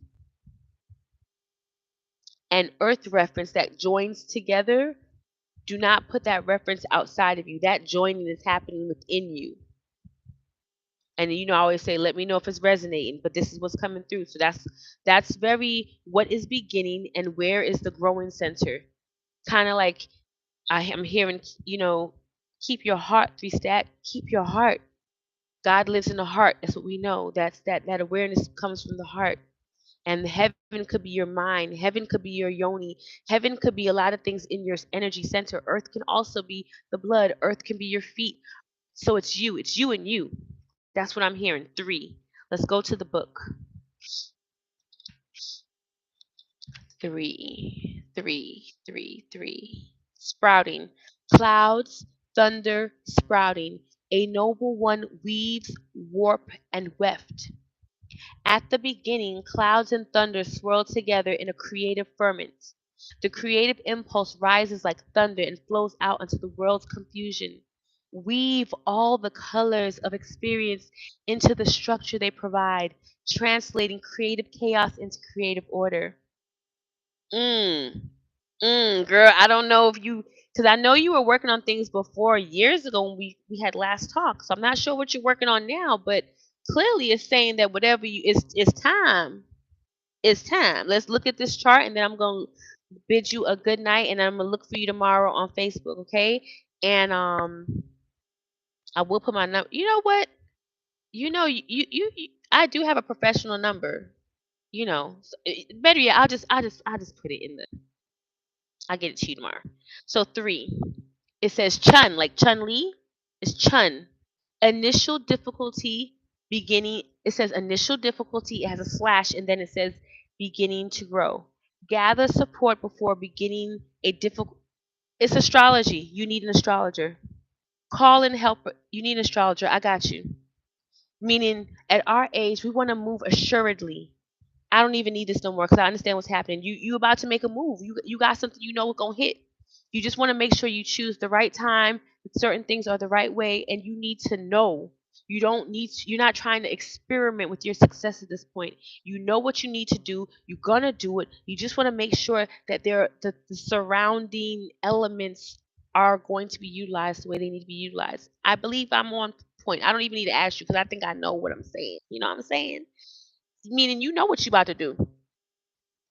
and earth reference that joins together. Do not put that reference outside of you. That joining is happening within you. And I always say, let me know if it's resonating, but this is what's coming through. So that's very what is beginning and where is the growing center. Kind of like I am hearing, keep your heart, three stat, keep your heart. God lives in the heart. That's what we know. That awareness comes from the heart. And heaven could be your mind. Heaven could be your yoni. Heaven could be a lot of things in your energy center. Earth can also be the blood. Earth can be your feet. So it's you. It's you and you. That's what I'm hearing. 3. Let's go to the book. 3, 3, 3, 3. Sprouting. Clouds, thunder, sprouting. A noble one weaves, warp, and weft. At the beginning, clouds and thunder swirl together in a creative ferment. The creative impulse rises like thunder and flows out into the world's confusion. Weave all the colors of experience into the structure they provide, translating creative chaos into creative order. Mm, girl, I don't know if you, because I know you were working on things before years ago when we had last talk. So I'm not sure what you're working on now, but clearly it's saying that whatever it's time. It's time. Let's look at this chart, and then I'm gonna bid you a good night, and I'm gonna look for you tomorrow on Facebook, okay? And I will put my number. You know what? I do have a professional number. So, better yet, I'll just put it in the. I'll get it to you tomorrow. So 3. It says Chun, like Chun Li. It's Chun. Initial difficulty beginning. It says initial difficulty. It has a slash, and then it says beginning to grow. Gather support before beginning a difficult. It's astrology. You need an astrologer. Call in help. You need an astrologer. I got you. Meaning, at our age, we want to move assuredly. I don't even need this no more because I understand what's happening. You about to make a move. You got something you know gonna hit. You just want to make sure you choose the right time. Certain things are the right way, and you need to know. You don't need. You're not trying to experiment with your success at this point. You know what you need to do. You're gonna do it. You just want to make sure that the surrounding elements are going to be utilized the way they need to be utilized. I believe I'm on point. I don't even need to ask you because I think I know what I'm saying. You know what I'm saying? Meaning you know what you about to do,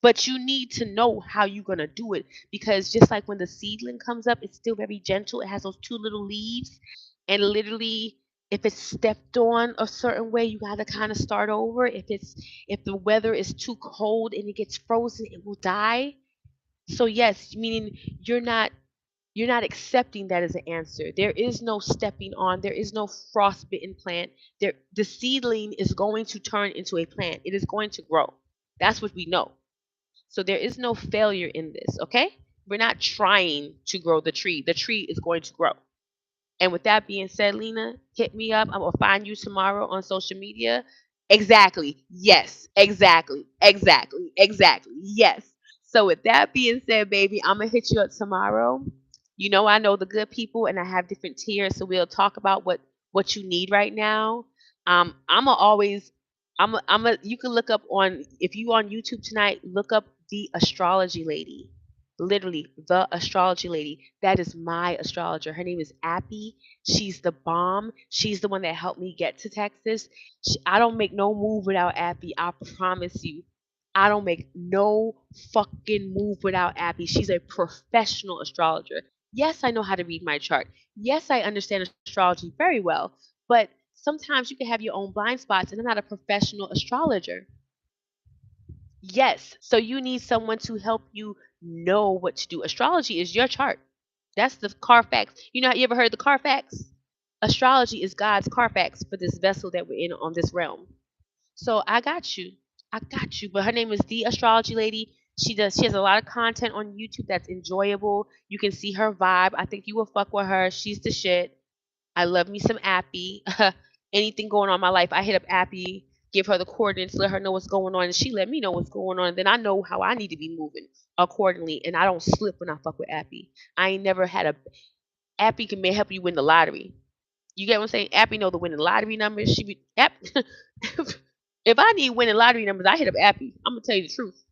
but you need to know how you're going to do it, because just like when the seedling comes up, it's still very gentle. It has those 2 little leaves, and literally if it's stepped on a certain way, you got to kind of start over. If the weather is too cold and it gets frozen, it will die. So yes, meaning you're not accepting that as an answer. There is no stepping on. There is no frostbitten plant. The seedling is going to turn into a plant. It is going to grow. That's what we know. So there is no failure in this, okay? We're not trying to grow the tree. The tree is going to grow. And with that being said, Lena, hit me up. I will find you tomorrow on social media. Exactly. Yes. Exactly. Exactly. Exactly. Yes. So with that being said, baby, I'm gonna hit you up tomorrow. I know the good people, and I have different tiers, so we'll talk about what you need right now. I'm a always I'm a you can look up on, if you on YouTube tonight, look up the astrology lady. Literally, the astrology lady. That is my astrologer. Her name is Appy. She's the bomb. She's the one that helped me get to Texas. I don't make no move without Appy. I promise you. I don't make no fucking move without Appy. She's a professional astrologer. Yes, I know how to read my chart. Yes, I understand astrology very well. But sometimes you can have your own blind spots, and I'm not a professional astrologer. Yes. So you need someone to help you know what to do. Astrology is your chart. That's the Carfax. You ever heard the Carfax? Astrology is God's Carfax for this vessel that we're in on this realm. So I got you. I got you. But her name is the Astrology Lady. She has a lot of content on YouTube that's enjoyable. You can see her vibe. I think you will fuck with her. She's the shit. I love me some Appy. Anything going on in my life, I hit up Appy, give her the coordinates, let her know what's going on, and she let me know what's going on. Then I know how I need to be moving accordingly, and I don't slip when I fuck with Appy. I ain't never had a Appy can may help you win the lottery. You get what I'm saying? Appy know the winning lottery numbers. She be App. If I need winning lottery numbers, I hit up Appy. I'm gonna tell you the truth.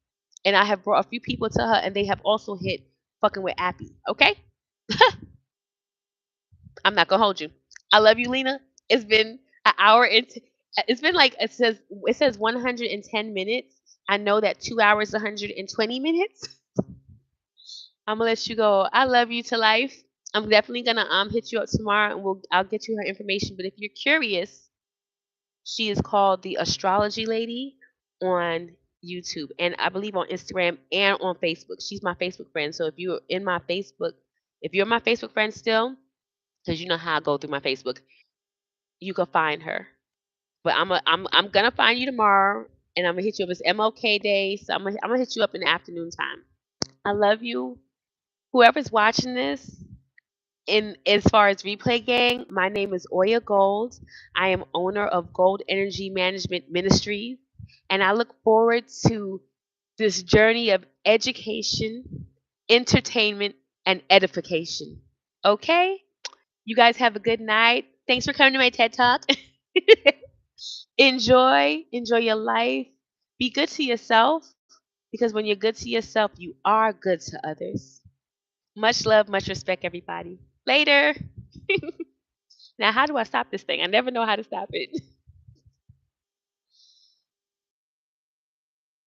And I have brought a few people to her, and they have also hit fucking with Appy. Okay, I'm not gonna hold you. I love you, Lena. It's been an hour into. It's been like it says 110 minutes. I know that 2 hours 120 minutes. I'm gonna let you go. I love you to life. I'm definitely gonna hit you up tomorrow, and I'll get you her information. But if you're curious, she is called the Astrology Lady on YouTube, and I believe on Instagram and on Facebook. She's my Facebook friend. So if you're my Facebook friend still, because you know how I go through my Facebook, you can find her. But I'm gonna find you tomorrow, and I'm gonna hit you up. It's MLK Day, so I'm gonna hit you up in the afternoon time. I love you. Whoever's watching this, in as far as replay gang, my name is Oya Gold. I am owner of Gold Energy Management Ministries, and I look forward to this journey of education, entertainment, and edification. Okay? You guys have a good night. Thanks for coming to my TED Talk. Enjoy your life. Be good to yourself because when you're good to yourself, you are good to others. Much love, much respect, everybody. Later. Now, how do I stop this thing? I never know how to stop it.